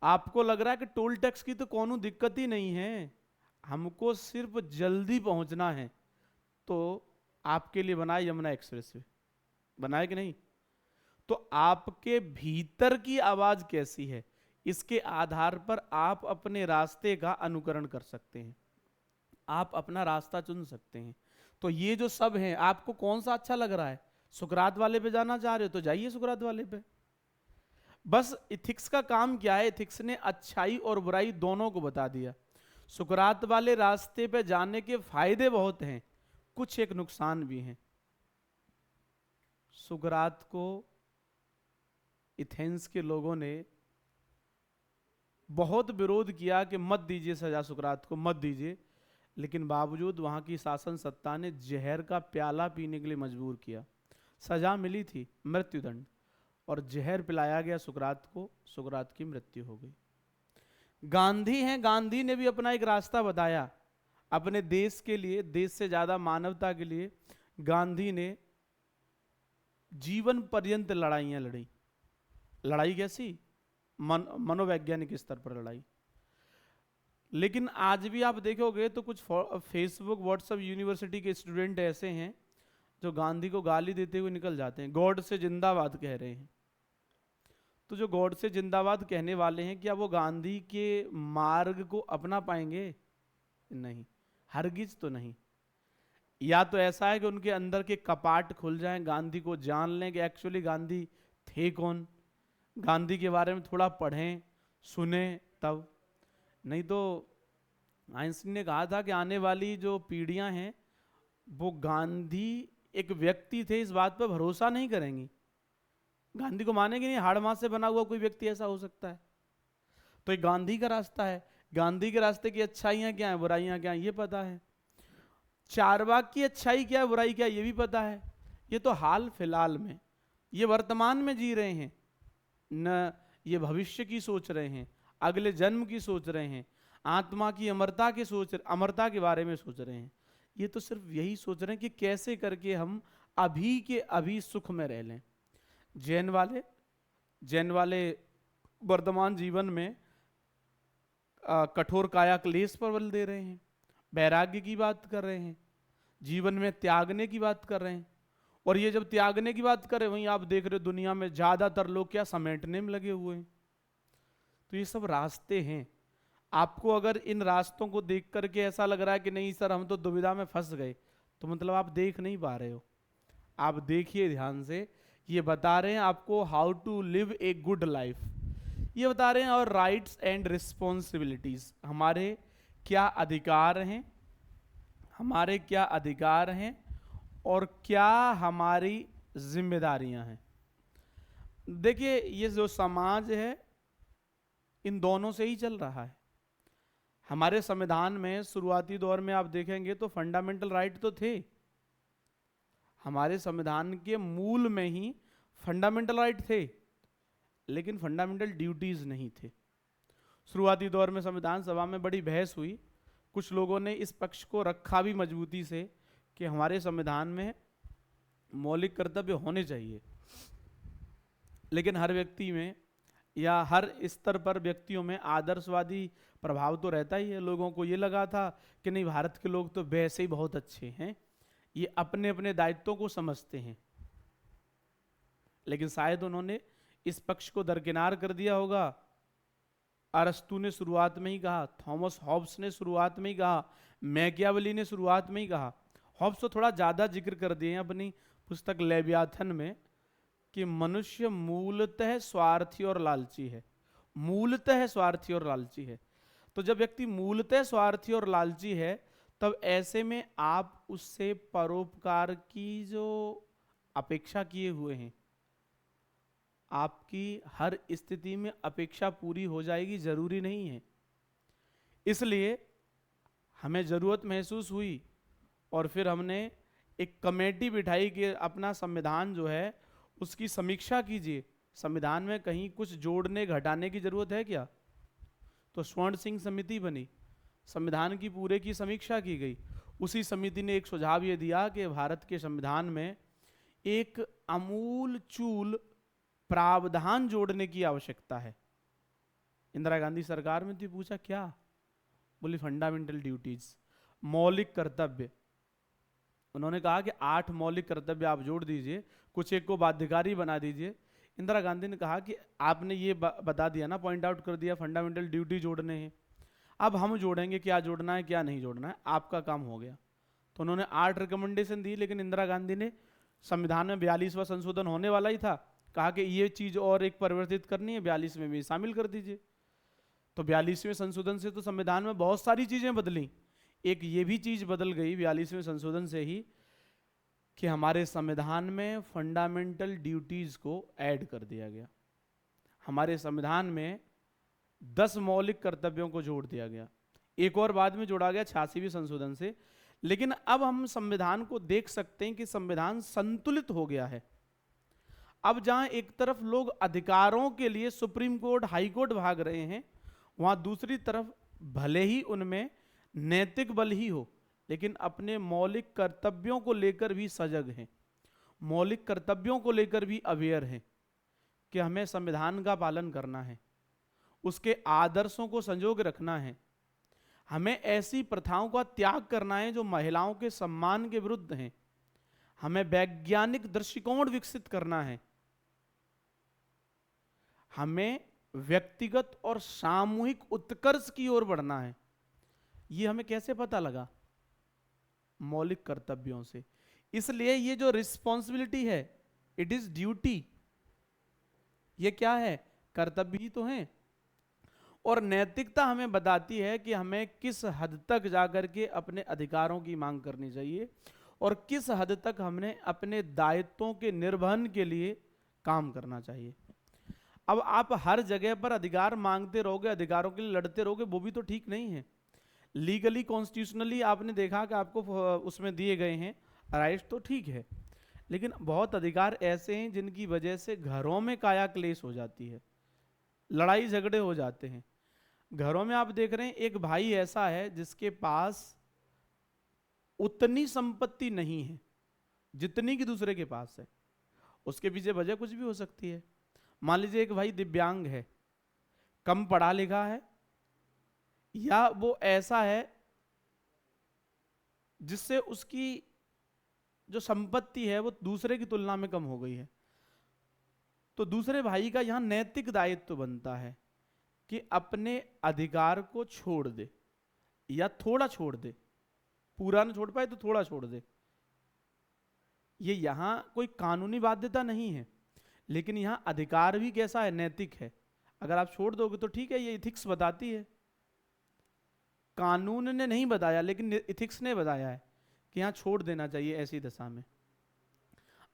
आपको लग रहा है कि टोल टैक्स की तो कोनो दिक्कत ही नहीं है, हमको सिर्फ जल्दी पहुंचना है, तो आपके लिए बनाए यमुना एक्सप्रेस वे, बनाए कि नहीं? तो आपके भीतर की आवाज कैसी है, इसके आधार पर आप अपने रास्ते का अनुकरण कर सकते हैं, आप अपना रास्ता चुन सकते हैं। तो ये जो सब है, आपको कौन सा अच्छा लग रहा है? सुकरात वाले पे जाना चाह रहे हो तो जाइए सुकरात वाले पे। बस इथिक्स का काम क्या है? इथिक्स ने अच्छाई और बुराई दोनों को बता दिया। सुकरात वाले रास्ते पे जाने के फायदे बहुत हैं, कुछ एक नुकसान भी हैं। सुकरात को एथेंस के लोगों ने बहुत विरोध किया कि मत दीजिए सजा, सुकरात को मत दीजिए, लेकिन बावजूद वहां की शासन सत्ता ने जहर का प्याला पीने के लिए मजबूर किया। सजा मिली थी मृत्युदंड, और जहर पिलाया गया सुकरात को, सुकरात की मृत्यु हो गई। गांधी हैं, गांधी ने भी अपना एक रास्ता बताया अपने देश के लिए, देश से ज्यादा मानवता के लिए। गांधी ने जीवन पर्यंत लड़ाइयां लड़ी। लड़ाई कैसी? मनोवैज्ञानिक स्तर पर लड़ाई। लेकिन आज भी आप देखोगे तो कुछ फेसबुक व्हाट्सएप यूनिवर्सिटी के स्टूडेंट ऐसे हैं जो गांधी को गाली देते हुए निकल जाते हैं, गॉड से जिंदाबाद कह रहे हैं। तो जो गॉड से जिंदाबाद कहने वाले हैं, क्या वो गांधी के मार्ग को अपना पाएंगे? नहीं, हरगिज तो नहीं। या तो ऐसा है कि उनके अंदर के कपाट खुल जाएं, गांधी को जान लें कि एक्चुअली गांधी थे कौन, गांधी के बारे में थोड़ा पढ़ें सुने तब। नहीं तो आइंस्टीन ने कहा था कि आने वाली जो पीढ़ियां हैं वो गांधी एक व्यक्ति थे इस बात पर भरोसा नहीं करेंगी, गांधी को मानेंगे नहीं। हाड़ मांस से बना हुआ कोई व्यक्ति ऐसा हो सकता है? तो ये गांधी का रास्ता है, गांधी के रास्ते की अच्छाइयां क्या है, बुराइयां क्या है, ये पता है। चारवाक की अच्छाई क्या है, बुराई क्या है, ये भी पता है। ये तो हाल फिलहाल में, ये वर्तमान में जी रहे हैं, न ये भविष्य की सोच रहे हैं, अगले जन्म की सोच रहे हैं, आत्मा की अमरता के बारे में सोच रहे हैं। ये तो सिर्फ यही सोच रहे हैं कि कैसे करके हम अभी के अभी सुख में रह लें। जैन वाले वर्तमान जीवन में कठोर काया क्लेश पर बल दे रहे हैं, वैराग्य की बात कर रहे हैं, जीवन में त्यागने की बात कर रहे हैं। और ये जब त्यागने की बात कर रहे हैं, वहीं आप देख रहे हो दुनिया में ज्यादातर लोग क्या समेटने में लगे हुए हैं। तो ये सब रास्ते हैं। आपको अगर इन रास्तों को देख करके ऐसा लग रहा है कि नहीं सर हम तो दुविधा में फंस गए, तो मतलब आप देख नहीं पा रहे हो। आप देखिए ध्यान से, ये बता रहे हैं आपको how to live a good life, ये बता रहे हैं। और राइट्स एंड रिस्पॉन्सिबिलिटीज, हमारे क्या अधिकार हैं, हमारे क्या अधिकार हैं और क्या हमारी जिम्मेदारियां हैं। देखिए ये जो समाज है इन दोनों से ही चल रहा है। हमारे संविधान में शुरुआती दौर में आप देखेंगे तो फंडामेंटल राइट तो थे, हमारे संविधान के मूल में ही फंडामेंटल राइट थे, लेकिन फंडामेंटल ड्यूटीज नहीं थे। शुरुआती दौर में संविधान सभा में बड़ी बहस हुई, कुछ लोगों ने इस पक्ष को रखा भी मजबूती से कि हमारे संविधान में मौलिक कर्तव्य होने चाहिए, लेकिन हर व्यक्ति में या हर स्तर पर व्यक्तियों में आदर्शवादी प्रभाव तो रहता ही है। लोगों को ये लगा था कि नहीं भारत के लोग तो वैसे ही बहुत अच्छे हैं, ये अपने अपने दायित्वों को समझते हैं। लेकिन शायद उन्होंने इस पक्ष को दरकिनार कर दिया होगा। अरस्तु ने शुरुआत में ही कहा, थॉमस हॉब्स ने शुरुआत में ही कहा, मैकियावेली ने शुरुआत में ही कहा। हॉब्स तो थोड़ा ज्यादा जिक्र कर दिए हैं अपनी पुस्तक लेवियाथन में कि मनुष्य मूलतः स्वार्थी और लालची है, मूलतः स्वार्थी और लालची है। तो जब व्यक्ति मूलतः स्वार्थी और लालची है, तब ऐसे में आप उससे परोपकार की जो अपेक्षा किए हुए हैं, आपकी हर स्थिति में अपेक्षा पूरी हो जाएगी, जरूरी नहीं है। इसलिए हमें जरूरत महसूस हुई और फिर हमने एक कमेटी बिठाई कि अपना संविधान जो है उसकी समीक्षा कीजिए, संविधान में कहीं कुछ जोड़ने घटाने की जरूरत है क्या। तो स्वर्ण सिंह समिति बनी, संविधान की पूरे की समीक्षा की गई। उसी समिति ने एक सुझाव यह दिया कि भारत के संविधान में एक अमूल चूल प्रावधान जोड़ने की आवश्यकता है। इंदिरा गांधी सरकार में थी, पूछा क्या, बोली फंडामेंटल ड्यूटीज, मौलिक कर्तव्य। उन्होंने कहा कि 8 मौलिक कर्तव्य आप जोड़ दीजिए, कुछ एक को बाध्यकारी बना दीजिए। इंदिरा गांधी ने कहा कि आपने ये बता दिया ना, पॉइंट आउट कर दिया फंडामेंटल ड्यूटी जोड़ने हैं, अब हम जोड़ेंगे क्या जोड़ना है क्या नहीं जोड़ना है, आपका काम हो गया। तो उन्होंने 8 रिकमेंडेशन दी, लेकिन इंदिरा गांधी ने, संविधान में 42वां संशोधन होने वाला ही था, कहा कि ये चीज और एक परिवर्तित करनी है, 42 में भी शामिल कर दीजिए। तो 42वें संशोधन से तो संविधान में बहुत सारी चीजें बदली, एक ये भी चीज बदल गई 42वें संशोधन से ही कि हमारे संविधान में फंडामेंटल ड्यूटीज को ऐड कर दिया गया। हमारे संविधान में 10 मौलिक कर्तव्यों को जोड़ दिया गया, एक और बाद में जोड़ा गया 86वें संशोधन से। लेकिन अब हम संविधान को देख सकते हैं कि संविधान संतुलित हो गया है। अब जहां एक तरफ लोग अधिकारों के लिए सुप्रीम कोर्ट, हाई कोर्ट भाग रहे हैं, वहां दूसरी तरफ भले ही उनमें नैतिक बल ही हो, लेकिन अपने मौलिक कर्तव्यों को लेकर भी सजग हैं, मौलिक कर्तव्यों को लेकर भी अवेयर हैं कि हमें संविधान का पालन करना है, उसके आदर्शों को संजोग रखना है, हमें ऐसी प्रथाओं का त्याग करना है जो महिलाओं के सम्मान के विरुद्ध हैं, हमें वैज्ञानिक दृष्टिकोण विकसित करना है, हमें व्यक्तिगत और सामूहिक उत्कर्ष की ओर बढ़ना है। ये हमें कैसे पता लगा? मौलिक कर्तव्यों से। इसलिए ये जो रिस्पॉन्सिबिलिटी है, इट इज ड्यूटी, ये क्या है? कर्तव्य ही तो है। और नैतिकता हमें बताती है कि हमें किस हद तक जाकर के अपने अधिकारों की मांग करनी चाहिए और किस हद तक हमने अपने दायित्वों के निर्वहन के लिए काम करना चाहिए। अब आप हर जगह पर अधिकार मांगते रहोगे, अधिकारों के लिए लड़ते रहोगे, वो भी तो ठीक नहीं है। लीगली, कॉन्स्टिट्यूशनली आपने देखा कि आपको उसमें दिए गए हैं राइट्स, तो ठीक है, लेकिन बहुत अधिकार ऐसे हैं जिनकी वजह से घरों में काया क्लेश हो जाती है, लड़ाई झगड़े हो जाते हैं। घरों में आप देख रहे हैं एक भाई ऐसा है जिसके पास उतनी संपत्ति नहीं है जितनी कि दूसरे के पास है, उसके पीछे वजह कुछ भी हो सकती है। मान लीजिए एक भाई दिव्यांग है, कम पढ़ा लिखा है, या वो ऐसा है जिससे उसकी जो संपत्ति है वो दूसरे की तुलना में कम हो गई है, तो दूसरे भाई का यहां नैतिक दायित्व बनता है कि अपने अधिकार को छोड़ दे या थोड़ा छोड़ दे, पूरा ना छोड़ पाए तो थोड़ा छोड़ दे। ये यहां कोई कानूनी बाध्यता नहीं है, लेकिन यहां अधिकार भी कैसा है? नैतिक है। अगर आप छोड़ दोगे तो ठीक है, ये इथिक्स बताती है, कानून ने नहीं बताया लेकिन इथिक्स ने बताया है कि यहां छोड़ देना चाहिए ऐसी दशा में।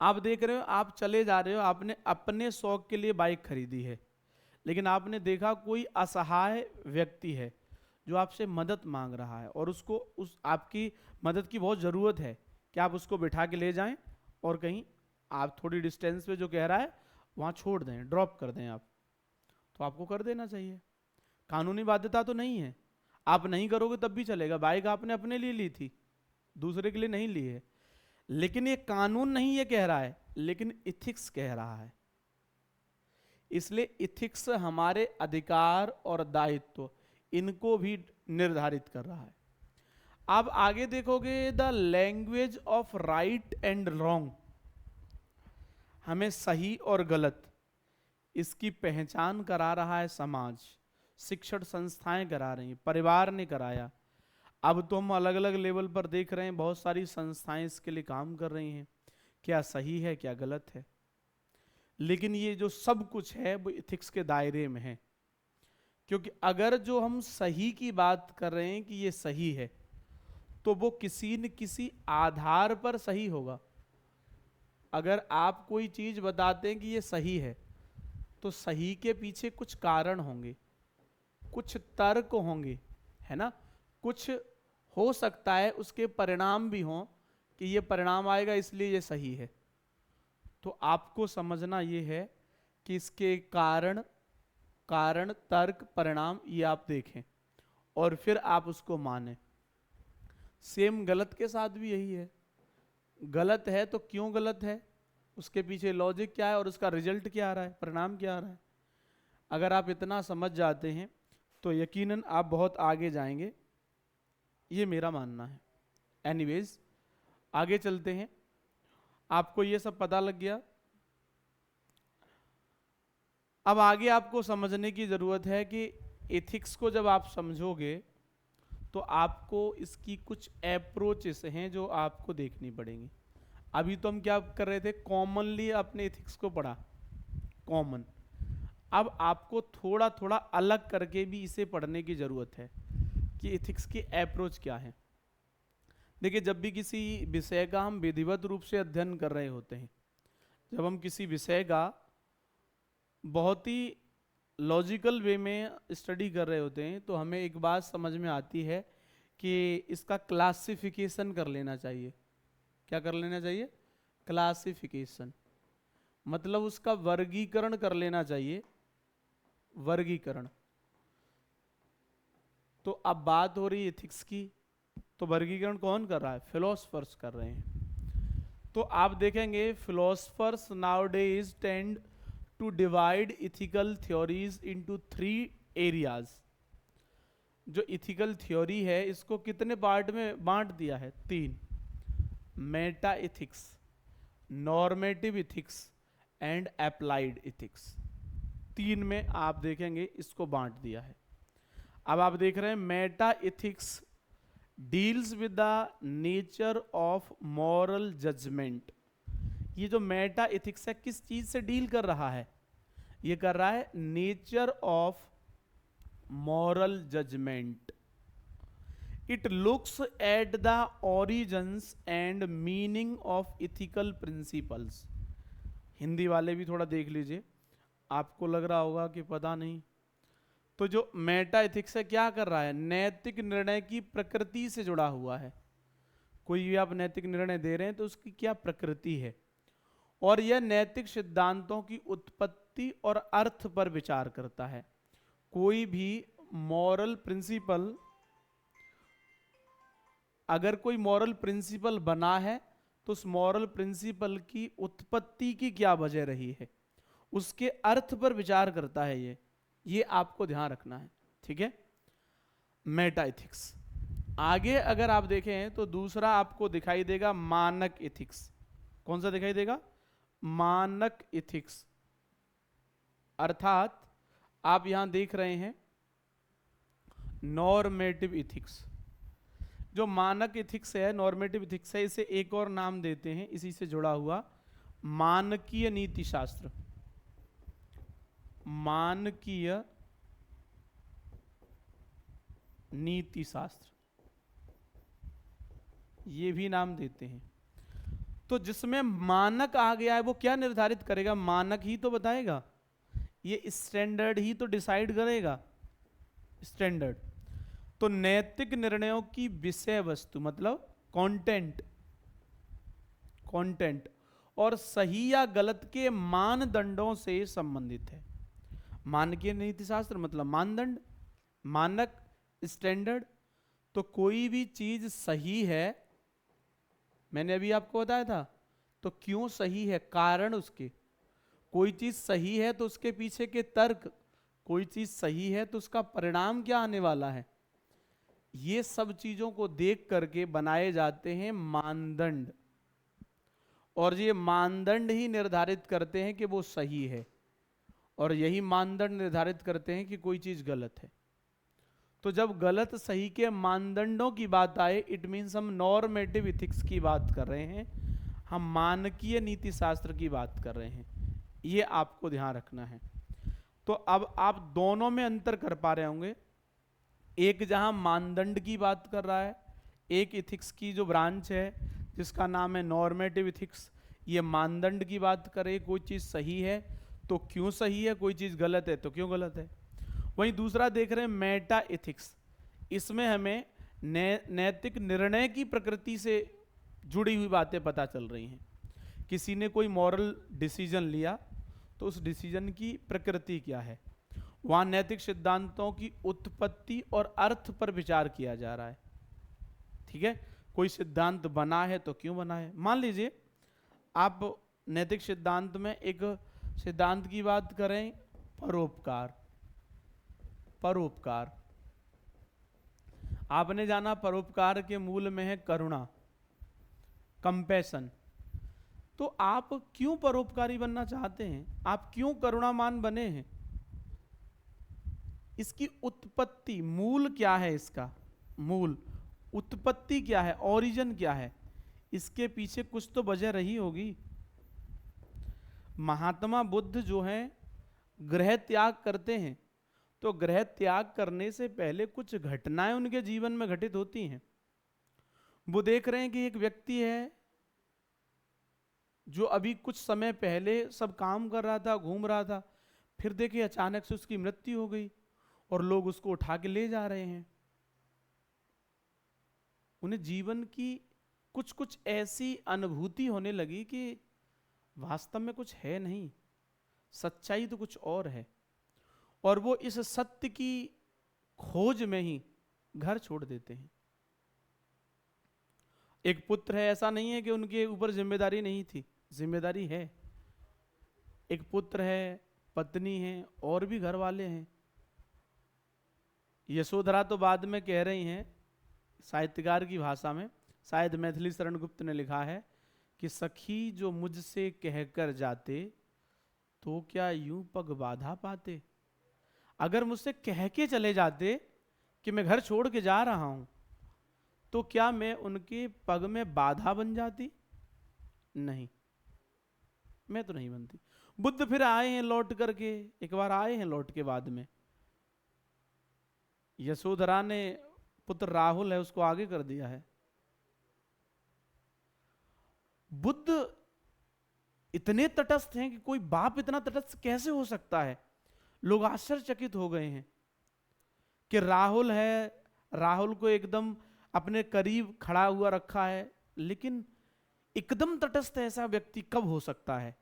आप देख रहे हो, आप चले जा रहे हो, आपने अपने शौक के लिए बाइक खरीदी है, लेकिन आपने देखा कोई असहाय व्यक्ति है जो आपसे मदद मांग रहा है और उसको उस आपकी मदद की बहुत ज़रूरत है कि आप उसको बिठा के ले जाएं और कहीं आप थोड़ी डिस्टेंस पे जो कह रहा है वहाँ छोड़ दें, ड्रॉप कर दें आप, तो आपको कर देना चाहिए। कानूनी बाध्यता तो नहीं है, आप नहीं करोगे तब भी चलेगा, बाइक आपने अपने लिए ली थी, दूसरे के लिए नहीं ली है। लेकिन ये कानून नहीं ये कह रहा है, लेकिन इथिक्स कह रहा है। इसलिए इथिक्स हमारे अधिकार और दायित्व इनको भी निर्धारित कर रहा है। आप आगे देखोगे, the language of right and wrong, हमें सही और गलत इसकी पहचान करा रहा है समाज, शिक्षण संस्थाएं करा रही हैं, परिवार ने कराया। अब तो हम अलग अलग लेवल पर देख रहे हैं, बहुत सारी संस्थाएं इसके लिए काम कर रही हैं, क्या सही है क्या गलत है। लेकिन ये जो सब कुछ है वो इथिक्स के दायरे में है, क्योंकि अगर जो हम सही की बात कर रहे हैं कि ये सही है, तो वो किसी न किसी आधार पर सही होगा। अगर आप कोई चीज बताते हैं कि ये सही है, तो सही के पीछे कुछ कारण होंगे, कुछ तर्क होंगे, है ना, कुछ हो सकता है उसके परिणाम भी हों कि ये परिणाम आएगा इसलिए ये सही है। तो आपको समझना ये है कि इसके कारण तर्क परिणाम ये आप देखें और फिर आप उसको मानें। सेम गलत के साथ भी यही है, गलत है तो क्यों गलत है, उसके पीछे लॉजिक क्या है और उसका रिजल्ट क्या आ रहा है, परिणाम क्या आ रहा है। अगर आप इतना समझ जाते हैं तो यकीनन आप बहुत आगे जाएंगे, ये मेरा मानना है। एनीवेज आगे चलते हैं। आपको ये सब पता लग गया। अब आगे आपको समझने की ज़रूरत है कि एथिक्स को जब आप समझोगे तो आपको इसकी कुछ अप्रोचेस हैं जो आपको देखनी पड़ेंगी। अभी तो हम क्या कर रहे थे, कॉमनली अपने एथिक्स को पढ़ा, कॉमन। अब आपको थोड़ा थोड़ा अलग करके भी इसे पढ़ने की ज़रूरत है कि एथिक्स की अप्रोच क्या है। देखिए, जब भी किसी विषय का हम विधिवत रूप से अध्ययन कर रहे होते हैं, जब हम किसी विषय का बहुत ही लॉजिकल वे में स्टडी कर रहे होते हैं, तो हमें एक बात समझ में आती है कि इसका क्लासिफिकेशन कर लेना चाहिए। क्या कर लेना चाहिए? क्लासिफिकेशन, मतलब उसका वर्गीकरण कर लेना चाहिए। वर्गीकरण। तो अब बात हो रही है एथिक्स की, तो वर्गीकरण कौन कर रहा है? फिलोसफर्स कर रहे हैं। तो आप देखेंगे philosophers nowadays tend to divide ethical theories into 3 areas. जो इथिकल थ्योरी है इसको कितने पार्ट में बांट दिया है? 3। Meta ethics, normative ethics and applied ethics. 3 में आप देखेंगे इसको बांट दिया है। अब आप देख रहे हैं meta ethics deals with the nature of moral judgment. ये जो मेटा इथिक्स है किस चीज से डील कर रहा है? ये कर रहा है nature of moral judgment. It looks at the origins and meaning of ethical principles. Hindi वाले भी थोड़ा देख लीजिए, आपको लग रहा होगा कि पता नहीं। तो जो मेटा इथिक्स है क्या कर रहा है? नैतिक निर्णय की प्रकृति से जुड़ा हुआ है। कोई भी आप नैतिक निर्णय दे रहे हैं तो उसकी क्या प्रकृति है, और यह नैतिक सिद्धांतों की उत्पत्ति और अर्थ पर विचार करता है। कोई भी मॉरल प्रिंसिपल, अगर कोई मॉरल प्रिंसिपल बना है तो उस मॉरल प्रिंसिपल की उत्पत्ति की क्या वजह रही है, उसके अर्थ पर विचार करता है। ये आपको ध्यान रखना है, ठीक है? Meta ethics. आगे अगर आप देखें तो दूसरा आपको दिखाई देगा मानक इथिक्स। कौन सा दिखाई देगा? मानक इथिक्स। अर्थात आप यहां देख रहे हैं नॉर्मेटिव इथिक्स। जो मानक इथिक्स है, नॉर्मेटिव इथिक्स है, इसे एक और नाम देते हैं इसी से जुड़ा हुआ, मानकीय नीति शास्त्र। मानकीय नीति शास्त्र, ये भी नाम देते हैं। तो जिसमें मानक आ गया है वो क्या निर्धारित करेगा? मानक ही तो बताएगा, ये स्टैंडर्ड ही तो डिसाइड करेगा, स्टैंडर्ड। तो नैतिक निर्णयों की विषय वस्तु मतलब कंटेंट, कंटेंट और सही या गलत के मानदंडों से संबंधित है। मानकीय नीति शास्त्र मतलब मानदंड, मानक, स्टैंडर्ड। तो कोई भी चीज सही है, मैंने अभी आपको बताया था, तो क्यों सही है, कारण उसके। कोई चीज सही है तो उसके पीछे के तर्क, कोई चीज सही है तो उसका परिणाम क्या आने वाला है, ये सब चीजों को देख करके बनाए जाते हैं मानदंड। और ये मानदंड ही निर्धारित करते हैं कि वो सही है, और यही मानदंड निर्धारित करते हैं कि कोई चीज गलत है। तो जब गलत सही के मानदंडों की बात आए, इट मीन्स हम नॉर्मेटिव इथिक्स की बात कर रहे हैं, हम मानकीय नीति शास्त्र की बात कर रहे हैं। ये आपको ध्यान रखना है। तो अब आप दोनों में अंतर कर पा रहे होंगे, एक जहां मानदंड की बात कर रहा है, एक इथिक्स की जो ब्रांच है जिसका नाम है नॉर्मेटिव इथिक्स, ये मानदंड की बात करे, कोई चीज सही है तो क्यों सही है, कोई चीज गलत है तो क्यों गलत है। वहीं दूसरा देख रहे हैं मेटा इथिक्स, इसमें हमें नैतिक निर्णय की प्रकृति से जुड़ी हुई बातें पता चल रही हैं। किसी ने कोई मॉरल डिसीजन लिया तो उस डिसीजन की प्रकृति क्या है, वहां नैतिक सिद्धांतों की उत्पत्ति और अर्थ पर विचार किया जा रहा है, ठीक है? कोई सिद्धांत बना है तो क्यों बना है। मान लीजिए आप नैतिक सिद्धांत में एक सिद्धांत की बात करें, परोपकार, परोपकार। आपने जाना परोपकार के मूल में है करुणा, कंपैशन। तो आप क्यों परोपकारी बनना चाहते हैं? आप क्यों करुणामान बने हैं? इसकी उत्पत्ति, मूल क्या है? इसका मूल उत्पत्ति क्या है? ओरिजिन क्या है? इसके पीछे कुछ तो वजह रही होगी। महात्मा बुद्ध जो हैं गृह त्याग करते हैं, तो गृह त्याग करने से पहले कुछ घटनाएं उनके जीवन में घटित होती हैं। वो देख रहे हैं कि एक व्यक्ति है जो अभी कुछ समय पहले सब काम कर रहा था, घूम रहा था, फिर देखिए अचानक से उसकी मृत्यु हो गई और लोग उसको उठा के ले जा रहे हैं। उन्हें जीवन की कुछ कुछ ऐसी अनुभूति होने लगी कि वास्तव में कुछ है नहीं, सच्चाई तो कुछ और है। और वो इस सत्य की खोज में ही घर छोड़ देते हैं। एक पुत्र है, ऐसा नहीं है कि उनके ऊपर जिम्मेदारी नहीं थी, जिम्मेदारी है। एक पुत्र है, पत्नी है, और भी घर वाले हैं। यशोधरा तो बाद में कह रही हैं साहित्यकार की भाषा में, शायद मैथिली शरण गुप्त ने लिखा है कि सखी जो मुझसे कहकर जाते तो क्या यूं पग बाधा पाते। अगर मुझसे कह के चले जाते कि मैं घर छोड़ के जा रहा हूं, तो क्या मैं उनके पग में बाधा बन जाती? नहीं, मैं तो नहीं बनती। बुद्ध फिर आए हैं लौट करके, एक बार आए हैं लौट के बाद में। यशोधरा ने पुत्र राहुल है उसको आगे कर दिया है। बुद्ध इतने तटस्थ हैं कि कोई बाप इतना तटस्थ कैसे हो सकता है। लोग आश्चर्यचकित हो गए हैं कि राहुल है, राहुल को एकदम अपने करीब खड़ा हुआ रखा है, लेकिन एकदम तटस्थ ऐसा व्यक्ति कब हो सकता है?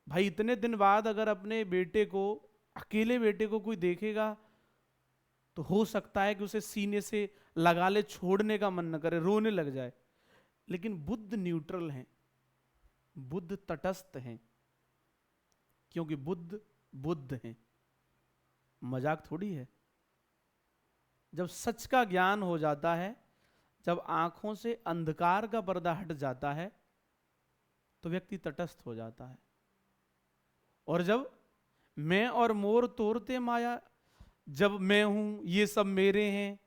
भाई इतने दिन बाद अगर अपने बेटे को, अकेले बेटे को कोई देखेगा तो हो सकता है कि उसे सीने से लगा ले, छोड़ने का मन न करे, रोने लग जाए। लेकिन बुद्ध न्यूट्रल हैं, बुद्ध तटस्थ हैं, क्योंकि बुद्ध बुद्ध हैं। मजाक थोड़ी है। जब सच का ज्ञान हो जाता है, जब आंखों से अंधकार का पर्दा हट जाता है, तो व्यक्ति तटस्थ हो जाता है। और जब मैं और मोर तोड़ते माया, जब मैं हूं, ये सब मेरे हैं,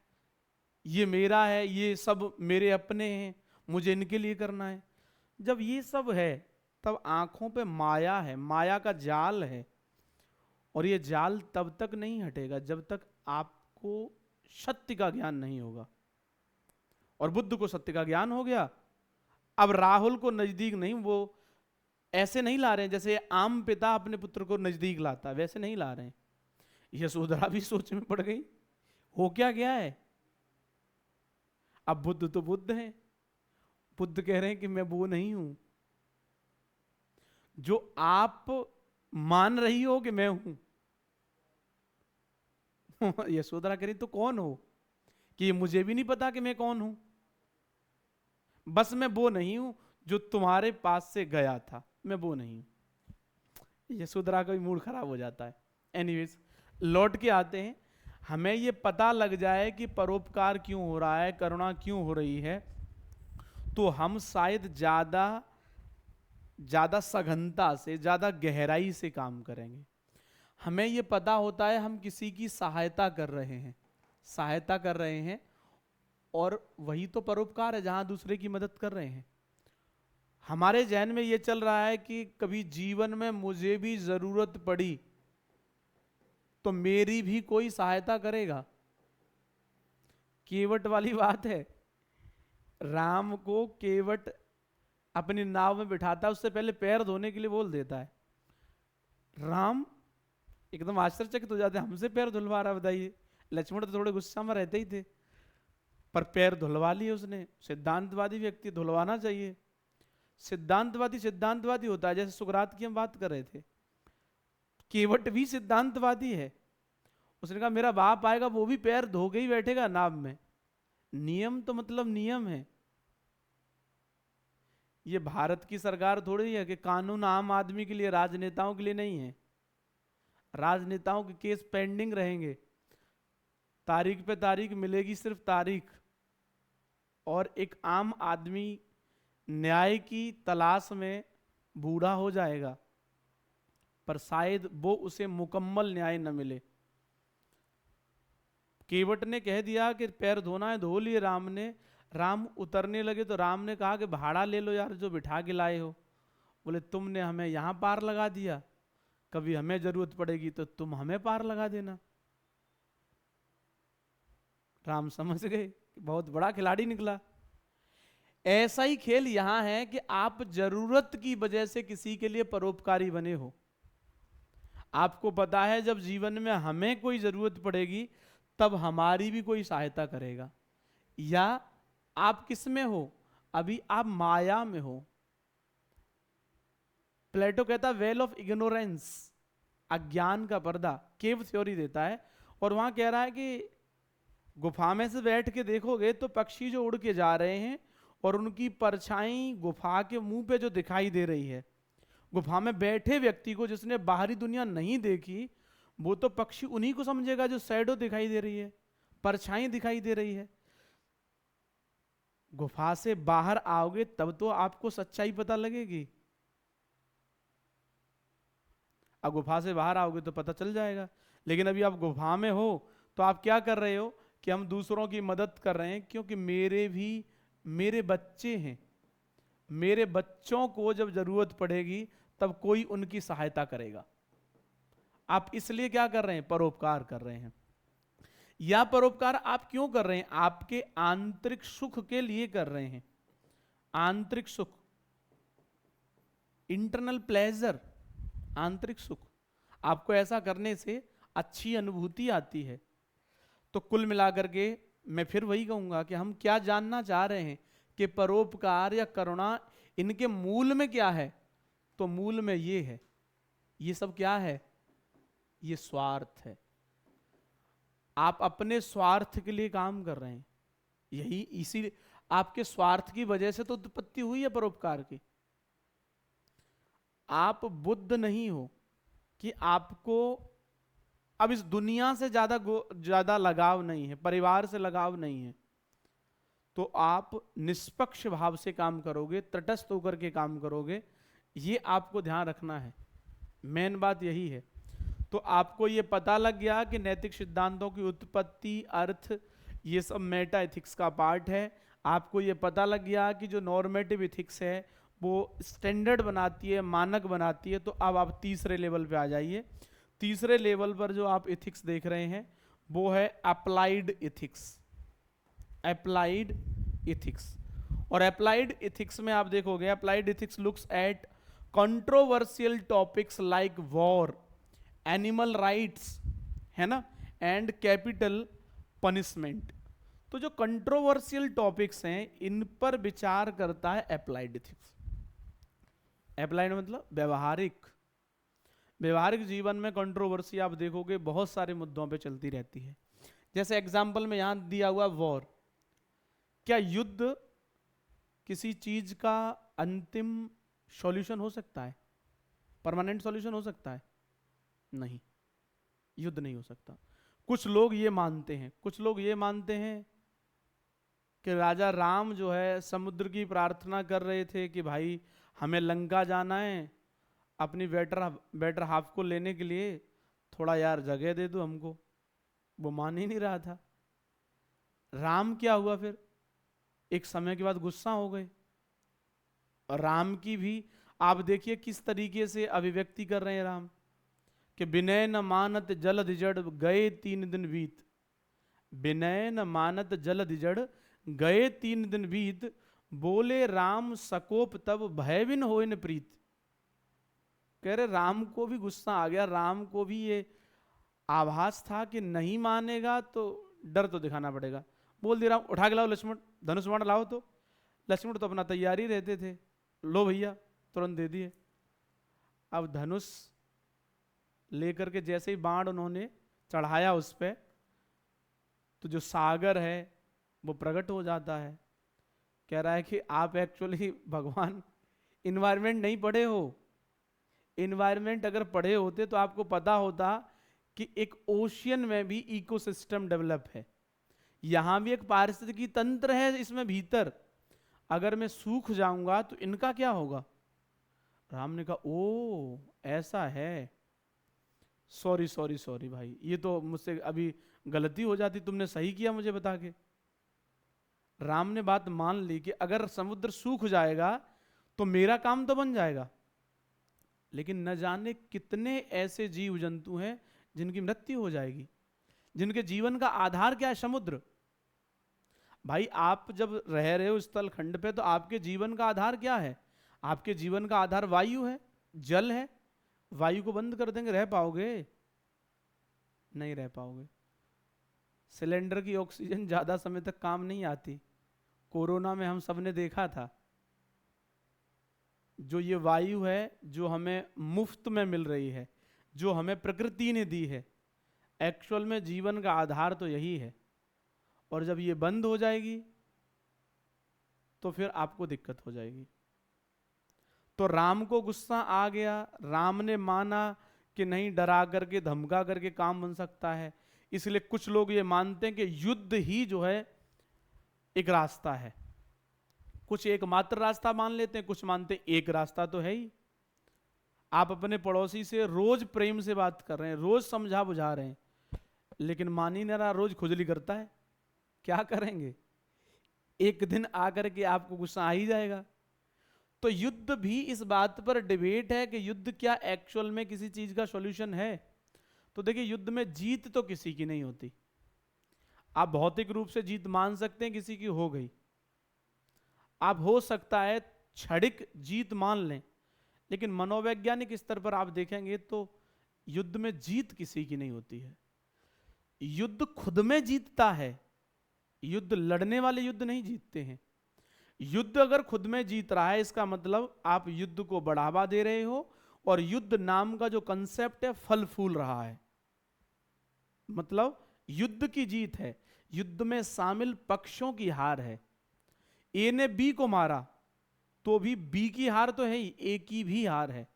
ये मेरा है, ये सब मेरे अपने हैं, मुझे इनके लिए करना है, जब ये सब है, तब आंखों पे माया है, माया का जाल है। और ये जाल तब तक नहीं हटेगा जब तक आपको सत्य का ज्ञान नहीं होगा। और बुद्ध को सत्य का ज्ञान हो गया। अब राहुल को नजदीक नहीं, वो ऐसे नहीं ला रहे हैं जैसे आम पिता अपने पुत्र को नजदीक लाता, वैसे नहीं ला रहे हैं। यशोधरा भी सोच में पड़ गई, हो क्या गया है। अब बुद्ध तो बुद्ध हैं, बुद्ध कह रहे हैं कि मैं वो नहीं हूं जो आप मान रही हो कि मैं हूं। यशोधरा कह रही तो कौन हो? कि मुझे भी नहीं पता कि मैं कौन हूं, बस मैं वो नहीं हूं जो तुम्हारे पास से गया था, मैं वो नहीं हूं। यशोधरा का भी मूड खराब हो जाता है। एनीवेज, लौट के आते हैं। हमें ये पता लग जाए कि परोपकार क्यों हो रहा है, करुणा क्यों हो रही है, तो हम शायद ज्यादा सघनता से, ज्यादा गहराई से काम करेंगे। हमें ये पता होता है हम किसी की सहायता कर रहे हैं, सहायता कर रहे हैं, और वही तो परोपकार है जहां दूसरे की मदद कर रहे हैं। हमारे जहन में ये चल रहा है कि कभी जीवन में मुझे भी जरूरत पड़ी तो मेरी भी कोई सहायता करेगा। केवट वाली बात है। राम को केवट अपनी नाव में बिठाता है, उससे पहले पैर धोने के लिए बोल देता है। राम एकदम आश्चर्यचकित हो जाते हैं, हमसे पैर धुलवा रहा, बताइए। लक्ष्मण तो थोड़े गुस्सा में रहते ही थे, पर पैर धुलवा लिए उसने। सिद्धांतवादी व्यक्ति, धुलवाना चाहिए। सिद्धांतवादी होता है, जैसे सुकरात की हम बात कर रहे थे। केवट भी सिद्धांतवादी है। उसने कहा मेरा बाप आएगा वो भी पैर धो के ही बैठेगा नाव में। नियम तो मतलब नियम है। ये भारत की सरकार थोड़ी है कि कानून आम आदमी के लिए, राजनेताओं के लिए नहीं है। राजनेताओं के केस पेंडिंग रहेंगे, तारीख पे तारीख मिलेगी, सिर्फ तारीख। और एक आम आदमी न्याय की तलाश में बूढ़ा हो जाएगा, पर शायद वो उसे मुकम्मल न्याय न मिले। केवट ने कह दिया कि पैर धोना है, धो लिए राम ने। राम उतरने लगे तो राम ने कहा कि भाड़ा ले लो यार, जो बिठा के लाए हो। बोले तुमने हमें यहां पार लगा दिया, कभी हमें जरूरत पड़ेगी तो तुम हमें पार लगा देना। राम समझ गए कि बहुत बड़ा खिलाड़ी निकला। ऐसा ही खेल यहां है कि आप जरूरत की वजह से किसी के लिए परोपकारी बने हो। आपको पता है जब जीवन में हमें कोई जरूरत पड़ेगी तब हमारी भी कोई सहायता करेगा। या आप किस में हो, अभी आप माया में हो। प्लेटो कहता है वेल ऑफ इग्नोरेंस, अज्ञान का पर्दा, केव थ्योरी देता है। और वहां कह रहा है कि गुफा में से बैठ के देखोगे तो पक्षी जो उड़ के जा रहे हैं और उनकी परछाई गुफा के मुंह पे जो दिखाई दे रही है, गुफा में बैठे व्यक्ति को जिसने बाहरी दुनिया नहीं देखी, वो तो पक्षी उन्हीं को समझेगा जो शैडो दिखाई दे रही है, परछाई दिखाई दे रही है। गुफा से बाहर आओगे तब तो आपको सच्चाई पता लगेगी। अब गुफा से बाहर आओगे तो पता चल जाएगा। लेकिन अभी आप गुफा में हो तो आप क्या कर रहे हो कि हम दूसरों की मदद कर रहे हैं, क्योंकि मेरे बच्चे हैं, मेरे बच्चों को जब जरूरत पड़ेगी तब कोई उनकी सहायता करेगा। आप इसलिए क्या कर रहे हैं, परोपकार कर रहे हैं। या परोपकार आप क्यों कर रहे हैं, आपके आंतरिक सुख के लिए कर रहे हैं। आंतरिक सुख, इंटरनल प्लेजर, आंतरिक सुख, आपको ऐसा करने से अच्छी अनुभूति आती है। तो कुल मिलाकर के मैं फिर वही कहूंगा कि हम क्या जानना चाह रहे हैं कि परोपकार या करुणा, इनके मूल में क्या है। तो मूल में ये है, ये सब क्या है, ये स्वार्थ है। आप अपने स्वार्थ के लिए काम कर रहे हैं। यही इसी आपके स्वार्थ की वजह से तो उत्पत्ति हुई है परोपकार की। आप बुद्ध नहीं हो कि आपको अब इस दुनिया से ज्यादा लगाव नहीं है, परिवार से लगाव नहीं है, तो आप निष्पक्ष भाव से काम करोगे, तटस्थ होकर के काम करोगे। ये आपको ध्यान रखना है, मेन बात यही है। तो आपको ये पता लग गया कि नैतिक सिद्धांतों की उत्पत्ति, अर्थ, ये सब मेटा एथिक्स का पार्ट है। आपको ये पता लग गया कि जो नॉर्मेटिव एथिक्स है वो स्टैंडर्ड बनाती है, मानक बनाती है। तो अब आप तीसरे लेवल पे आ जाइए। तीसरे लेवल पर जो आप एथिक्स देख रहे हैं वो है अप्लाइड एथिक्स। अप्लाइड एथिक्स, और अप्लाइड एथिक्स में आप देखोगे, applied ethics looks at controversial topics like war, animal rights, है ना, एंड कैपिटल पनिशमेंट। तो जो कंट्रोवर्शियल टॉपिक्स हैं इन पर विचार करता है अप्लाइड एथिक्स। अप्लाइड मतलब व्यवहारिक। व्यवहारिक जीवन में कंट्रोवर्सी आप देखोगे बहुत सारे मुद्दों पे चलती रहती है। जैसे एग्जाम्पल में यहां दिया हुआ वॉर, क्या युद्ध किसी चीज का अंतिम सॉल्यूशन हो सकता है, परमानेंट सॉल्यूशन हो सकता है? नहीं, युद्ध नहीं हो सकता। कुछ लोग ये मानते हैं, कुछ लोग ये मानते हैं कि राजा राम जो है समुद्र की प्रार्थना कर रहे थे कि भाई हमें लंका जाना है, अपनी बेटर हाफ को लेने के लिए थोड़ा यार जगह दे दो हमको। वो मान ही नहीं रहा था। राम क्या हुआ फिर, एक समय के बाद गुस्सा हो गए। और राम की भी आप देखिए किस तरीके से अभिव्यक्ति कर रहे हैं राम, कि विनय न मानत जल दिजड़ गए 3 दिन बीत। विनय न मानत जल दिजड़ गए 3 दिन बीत, बोले राम सकोप तब भयविन होए न प्रीत। कह रहे राम को भी गुस्सा आ गया, राम को भी ये आभास था कि नहीं मानेगा तो डर तो दिखाना पड़ेगा। बोल दिया राम, उठा के लाओ लक्ष्मण, धनुष बाण लाओ। तो लक्ष्मण तो अपना तैयारी रहते थे, लो भैया, तुरंत दे दिए। अब धनुष लेकर के जैसे ही बाण उन्होंने चढ़ाया उस पे, तो जो सागर है वो प्रकट हो जाता है। कह रहा है कि आप एक्चुअली भगवान इन्वायरमेंट नहीं पढ़े हो, एनवायरनमेंट अगर पढ़े होते तो आपको पता होता कि एक ओशियन में भी इकोसिस्टम डेवलप है, यहां भी एक पारिस्थितिकी तंत्र है इसमें भीतर। अगर मैं सूख जाऊंगा तो इनका क्या होगा? राम ने कहा ओ ऐसा है, सॉरी सॉरी सॉरी भाई, ये तो मुझसे अभी गलती हो जाती, तुमने सही किया मुझे बता के। राम ने बात मान ली कि अगर समुद्र सूख जाएगा तो मेरा काम तो बन जाएगा, लेकिन न जाने कितने ऐसे जीव जंतु हैं जिनकी मृत्यु हो जाएगी, जिनके जीवन का आधार क्या है? समुद्र। भाई आप जब रह रहे हो स्थल खंड पे तो आपके जीवन का आधार क्या है? आपके जीवन का आधार वायु है, जल है। वायु को बंद कर देंगे, रह पाओगे? नहीं रह पाओगे। सिलेंडर की ऑक्सीजन ज्यादा समय तक काम नहीं आती। कोरोना में हम सबने देखा था, जो ये वायु है जो हमें मुफ्त में मिल रही है, जो हमें प्रकृति ने दी है, एक्चुअल में जीवन का आधार तो यही है। और जब ये बंद हो जाएगी तो फिर आपको दिक्कत हो जाएगी। तो राम को गुस्सा आ गया, राम ने माना कि नहीं, डरा करके धमका करके काम बन सकता है। इसलिए कुछ लोग ये मानते हैं कि युद्ध ही जो है एक रास्ता है। कुछ एकमात्र रास्ता मान लेते हैं, कुछ मानते हैं एक रास्ता तो है ही। आप अपने पड़ोसी से रोज प्रेम से बात कर रहे हैं, रोज समझा बुझा रहे हैं, लेकिन मान ही नहीं रहा, रोज खुजली करता है, क्या करेंगे? एक दिन आकर के आपको गुस्सा आ ही जाएगा। तो युद्ध भी इस बात पर डिबेट है कि युद्ध क्या एक्चुअल में किसी चीज का सॉल्यूशन है। तो देखिए, युद्ध में जीत तो किसी की नहीं होती। आप भौतिक रूप से जीत मान सकते हैं, किसी की हो गई, आप हो सकता है क्षणिक जीत मान लें, लेकिन मनोवैज्ञानिक स्तर पर आप देखेंगे तो युद्ध में जीत किसी की नहीं होती है। युद्ध खुद में जीतता है, युद्ध लड़ने वाले युद्ध नहीं जीतते हैं। युद्ध अगर खुद में जीत रहा है, इसका मतलब आप युद्ध को बढ़ावा दे रहे हो, और युद्ध नाम का जो कंसेप्ट है फल फूल रहा है। मतलब युद्ध की जीत है, युद्ध में शामिल पक्षों की हार है। ए ने बी को मारा तो भी बी की हार तो है ही, ए की भी हार है।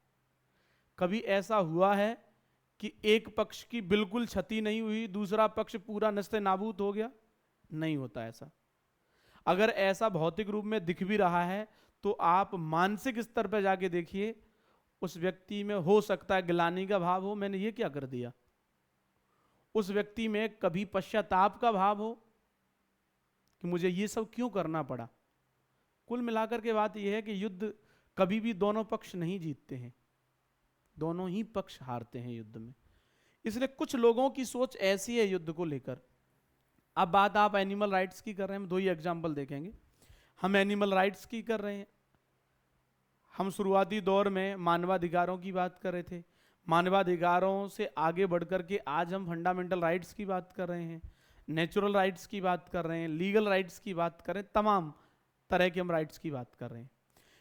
कभी ऐसा हुआ है कि एक पक्ष की बिल्कुल क्षति नहीं हुई, दूसरा पक्ष पूरा नस्ते नाबूद हो गया? नहीं होता ऐसा। अगर ऐसा भौतिक रूप में दिख भी रहा है तो आप मानसिक स्तर पर जाके देखिए, उस व्यक्ति में हो सकता है ग्लानि का भाव हो, मैंने ये क्या कर दिया। उस व्यक्ति में कभी पश्चाताप का भाव हो कि मुझे ये सब क्यों करना पड़ा। कुल मिलाकर के बात यह है कि युद्ध कभी भी दोनों पक्ष नहीं जीतते हैं, दोनों ही पक्ष हारते हैं युद्ध में। इसलिए कुछ लोगों की सोच ऐसी है युद्ध को लेकर। अब बात आप एनिमल राइट्स की कर रहे हैं, हम दो ही एग्जांपल देखेंगे। हम एनिमल राइट्स की कर रहे हैं। हम शुरुआती दौर में मानवाधिकारों की बात कर रहे थे, मानवाधिकारों से आगे बढ़कर के आज हम फंडामेंटल राइट्स की बात कर रहे हैं, नेचुरल राइट्स की बात कर रहे हैं, लीगल राइट्स की बात कर रहे हैं, तमाम तरह के हम राइट्स की बात कर रहे हैं।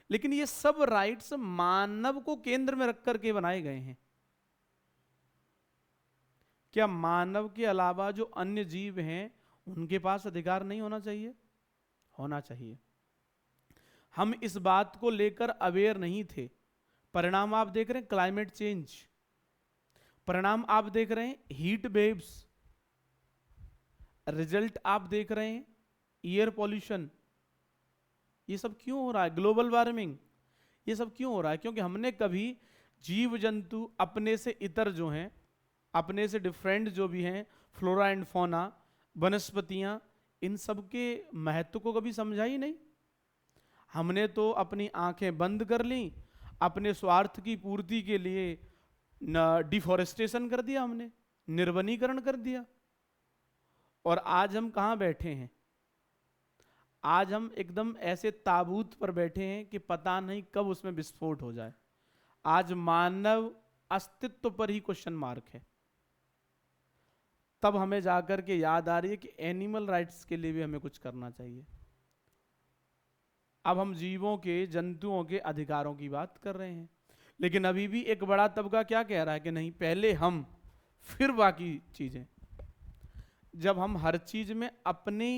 लेकिन ये सब राइट्स मानव को केंद्र में रख करके बनाए गए हैं। क्या मानव के अलावा जो अन्य जीव हैं उनके पास अधिकार नहीं होना चाहिए? होना चाहिए। हम इस बात को लेकर अवेयर नहीं थे। परिणाम आप देख रहे हैं, क्लाइमेट चेंज, परिणाम आप देख रहे हैं हीट वेव्स, रिजल्ट आप देख रहे हैं एयर पॉल्यूशन। ये सब क्यों हो रहा है? ग्लोबल वार्मिंग, ये सब क्यों हो रहा है? क्योंकि हमने कभी जीव जंतु, अपने से इतर जो हैं, अपने से डिफरेंट जो भी हैं, फ्लोरा एंड फौना, वनस्पतियां, इन सब के महत्व को कभी समझा ही नहीं। हमने तो अपनी आंखें बंद कर ली, अपने स्वार्थ की पूर्ति के लिए डिफॉरेस्टेशन कर दिया, हमने निर्वनीकरण कर दिया। और आज हम कहां बैठे हैं? आज हम एकदम ऐसे ताबूत पर बैठे हैं कि पता नहीं कब उसमें विस्फोट हो जाए। आज मानव अस्तित्व पर ही क्वेश्चन मार्क है। तब हमें जाकर के याद आ रही है कि एनिमल राइट्स के लिए भी हमें कुछ करना चाहिए। अब हम जीवों के, जंतुओं के अधिकारों की बात कर रहे हैं, लेकिन अभी भी एक बड़ा तबका क्या कह रहा है कि नहीं, पहले हम फिर बाकी चीजें। जब हम हर चीज में अपने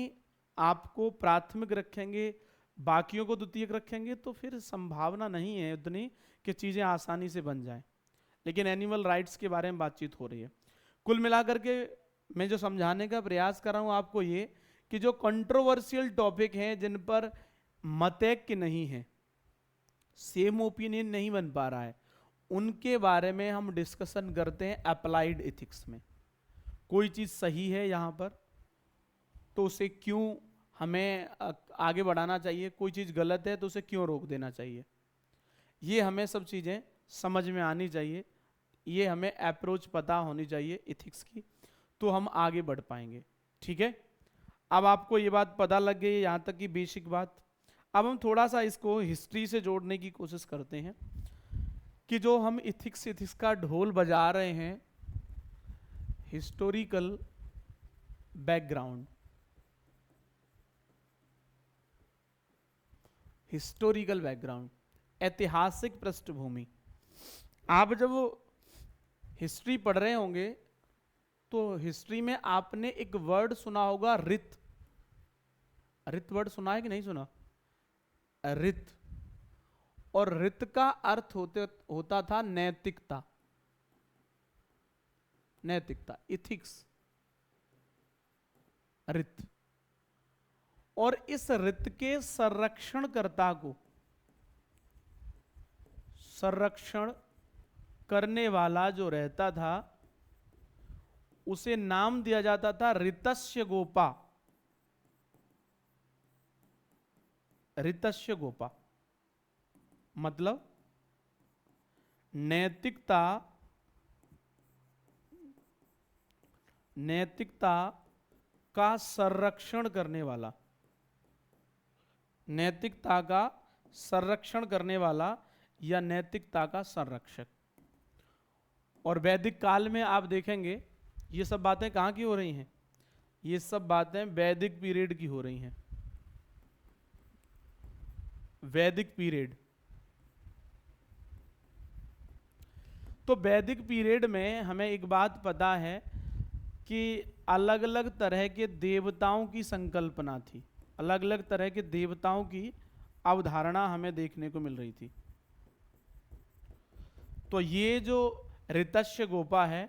आप को प्राथमिक रखेंगे, बाकियों को द्वितीयक रखेंगे, तो फिर संभावना नहीं है उतनी कि चीजें आसानी से बन जाएं। लेकिन एनिमल राइट्स के बारे में बातचीत हो रही है। कुल मिलाकर के मैं जो समझाने का प्रयास कर रहा हूं आपको ये कि जो कंट्रोवर्शियल टॉपिक हैं, जिन पर मतैक्य नहीं है, सेम ओपिनियन नहीं बन पा रहा है, उनके बारे में हम डिस्कशन करते हैं अप्लाइड एथिक्स में। कोई चीज सही है यहां पर तो उसे क्यों हमें आगे बढ़ाना चाहिए, कोई चीज गलत है तो उसे क्यों रोक देना चाहिए, ये हमें सब चीजें समझ में आनी चाहिए, ये हमें अप्रोच पता होनी चाहिए एथिक्स की, तो हम आगे बढ़ पाएंगे। ठीक है, अब आपको ये बात पता लग गई, यहां तक की बेसिक बात। अब हम थोड़ा सा इसको हिस्ट्री से जोड़ने की कोशिश करते हैं कि जो हम एथिक्स का ढोल बजा रहे हैं, हिस्टोरिकल बैकग्राउंड, हिस्टोरिकल बैकग्राउंड, ऐतिहासिक पृष्ठभूमि। आप जब हिस्ट्री पढ़ रहे होंगे तो हिस्ट्री में आपने एक वर्ड सुना होगा, रित। रित वर्ड सुना है कि नहीं सुना? रित, और रित का अर्थ होता था नैतिकता, नैतिकता, इथिक्स, रित। और इस रित के संरक्षणकर्ता को, संरक्षण करने वाला जो रहता था, उसे नाम दिया जाता था ऋतस्य गोपा। ऋतस्य गोपा मतलब नैतिकता, नैतिकता का संरक्षण करने वाला, नैतिकता का संरक्षण करने वाला या नैतिकता का संरक्षक। और वैदिक काल में आप देखेंगे ये सब बातें कहाँ की हो रही हैं? ये सब बातें वैदिक पीरियड की हो रही हैं, वैदिक पीरियड। तो वैदिक पीरियड में हमें एक बात पता है कि अलग अलग तरह के देवताओं की संकल्पना थी, अलग अलग तरह के देवताओं की अवधारणा हमें देखने को मिल रही थी। तो ये जो ऋतस्य गोपा है,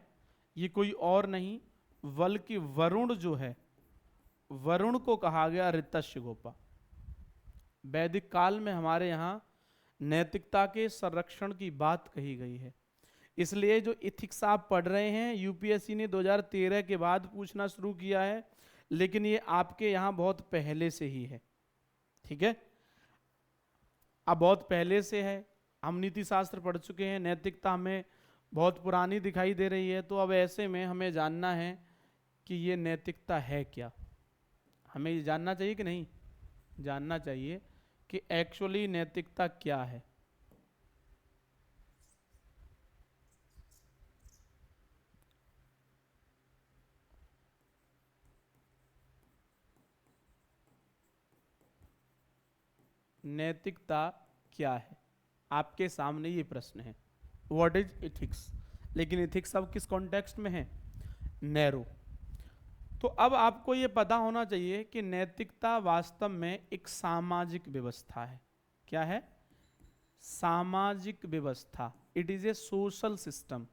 ये कोई और नहीं बल्कि वरुण जो है, वरुण को कहा गया ऋतस्य गोपा। वैदिक काल में हमारे यहाँ नैतिकता के संरक्षण की बात कही गई है। इसलिए जो इथिक्स आप पढ़ रहे हैं, यूपीएससी ने 2013 के बाद पूछना शुरू किया है, लेकिन ये आपके यहाँ बहुत पहले से ही है। ठीक है, अब बहुत पहले से है, हम नीति शास्त्र पढ़ चुके हैं, नैतिकता हमें बहुत पुरानी दिखाई दे रही है। तो अब ऐसे में हमें जानना है कि ये नैतिकता है क्या। हमें ये जानना चाहिए कि नहीं? जानना चाहिए कि एक्चुअली नैतिकता क्या है। नैतिकता क्या है? आपके सामने ये प्रश्न है, व्हाट इज इथिक्स। लेकिन इथिक्स अब किस कॉन्टेक्स्ट में है? नैरो। तो अब आपको ये पता होना चाहिए कि नैतिकता वास्तव में एक सामाजिक व्यवस्था है। क्या है? सामाजिक व्यवस्था। It is a social system.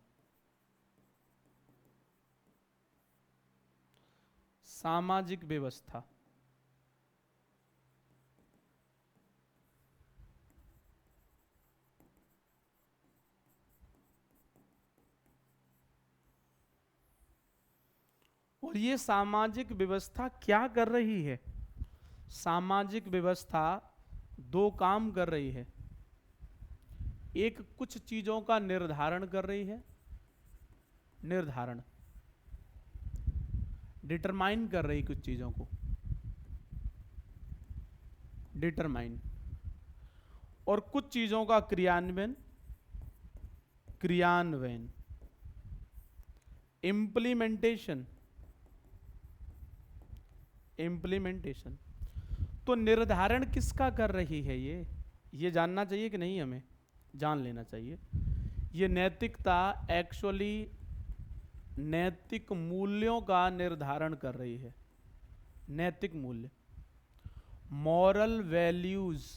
सामाजिक व्यवस्था। और ये सामाजिक व्यवस्था क्या कर रही है? सामाजिक व्यवस्था दो काम कर रही है। एक, कुछ चीजों का निर्धारण कर रही है, निर्धारण, डिटरमाइन कर रही कुछ चीजों को, डिटरमाइन। और कुछ चीजों का क्रियान्वयन, क्रियान्वयन, इम्प्लीमेंटेशन, इम्प्लीमेंटेशन। तो निर्धारण किसका कर रही है? ये जानना चाहिए कि नहीं? हमें जान लेना चाहिए। ये नैतिकता एक्चुअली नैतिक मूल्यों का निर्धारण कर रही है। नैतिक मूल्य, मॉरल वैल्यूज,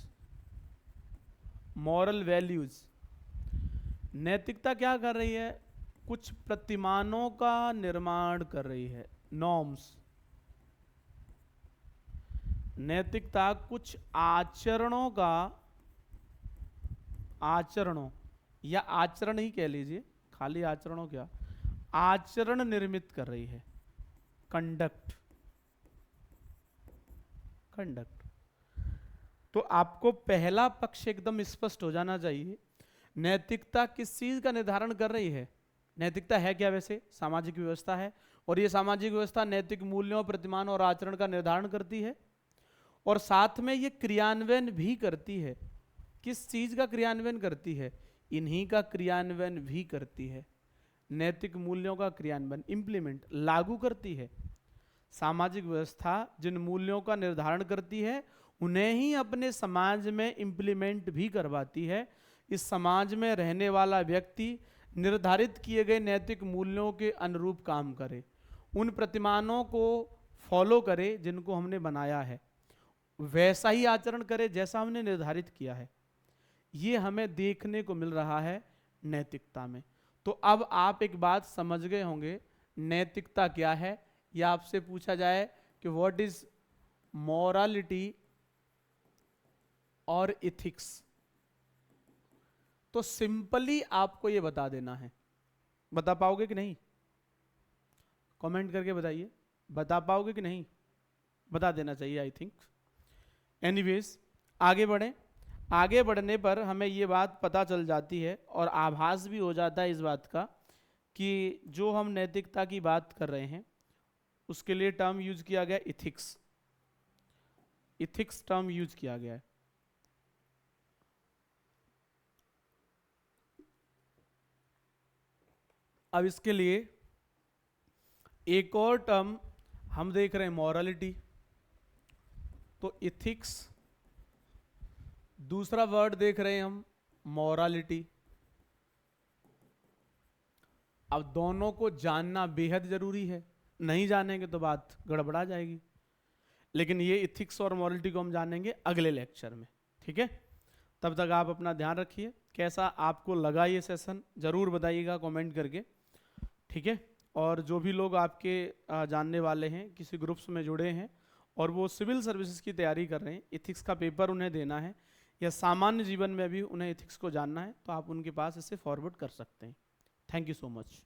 मॉरल वैल्यूज। नैतिकता क्या कर रही है? कुछ प्रतिमानों का निर्माण कर रही है, नॉर्म्स। नैतिकता कुछ आचरणों का, आचरणों या आचरण ही कह लीजिए, खाली आचरणों क्या, आचरण निर्मित कर रही है, कंडक्ट, कंडक्ट। तो आपको पहला पक्ष एकदम स्पष्ट हो जाना चाहिए। नैतिकता किस चीज का निर्धारण कर रही है? नैतिकता है क्या? वैसे सामाजिक व्यवस्था है, और ये सामाजिक व्यवस्था नैतिक मूल्यों, प्रतिमान और आचरण का निर्धारण करती है, और साथ में ये क्रियान्वयन भी करती है। किस चीज का क्रियान्वयन करती है? इन्हीं का क्रियान्वयन भी करती है। नैतिक मूल्यों का क्रियान्वयन, इंप्लीमेंट, लागू करती है। सामाजिक व्यवस्था जिन मूल्यों का निर्धारण करती है उन्हें ही अपने समाज में इंप्लीमेंट भी करवाती है। इस समाज में रहने वाला व्यक्ति निर्धारित किए गए नैतिक मूल्यों के अनुरूप काम करे, उन प्रतिमानों को फॉलो करे जिनको हमने बनाया है, वैसा ही आचरण करे जैसा हमने निर्धारित किया है। ये हमें देखने को मिल रहा है नैतिकता में। तो अब आप एक बात समझ गए होंगे नैतिकता क्या है, या आपसे पूछा जाए कि व्हाट इज मॉरलिटी और इथिक्स, तो सिंपली आपको ये बता देना है। बता पाओगे कि नहीं? कमेंट करके बताइए, बता पाओगे कि नहीं? बता देना चाहिए आई थिंक। एनीवेज, आगे बढ़ें। आगे बढ़ने पर हमें ये बात पता चल जाती है और आभास भी हो जाता है इस बात का कि जो हम नैतिकता की बात कर रहे हैं उसके लिए टर्म यूज किया गया इथिक्स। इथिक्स टर्म यूज किया गया है। अब इसके लिए एक और टर्म हम देख रहे हैं, मॉरलिटी। तो इथिक्स, दूसरा वर्ड देख रहे हैं हम मॉरलिटी। अब दोनों को जानना बेहद जरूरी है, नहीं जानेंगे तो बात गड़बड़ा जाएगी। लेकिन ये इथिक्स और मॉरलिटी को हम जानेंगे अगले लेक्चर में, ठीक है? तब तक आप अपना ध्यान रखिए। कैसा आपको लगा ये सेशन जरूर बताइएगा कमेंट करके, ठीक है? और जो भी लोग आपके जानने वाले हैं, किसी ग्रुप्स में जुड़े हैं और वो सिविल सर्विसेज की तैयारी कर रहे हैं, इथिक्स का पेपर उन्हें देना है या सामान्य जीवन में भी उन्हें इथिक्स को जानना है, तो आप उनके पास इसे फॉरवर्ड कर सकते हैं। Thank you so much.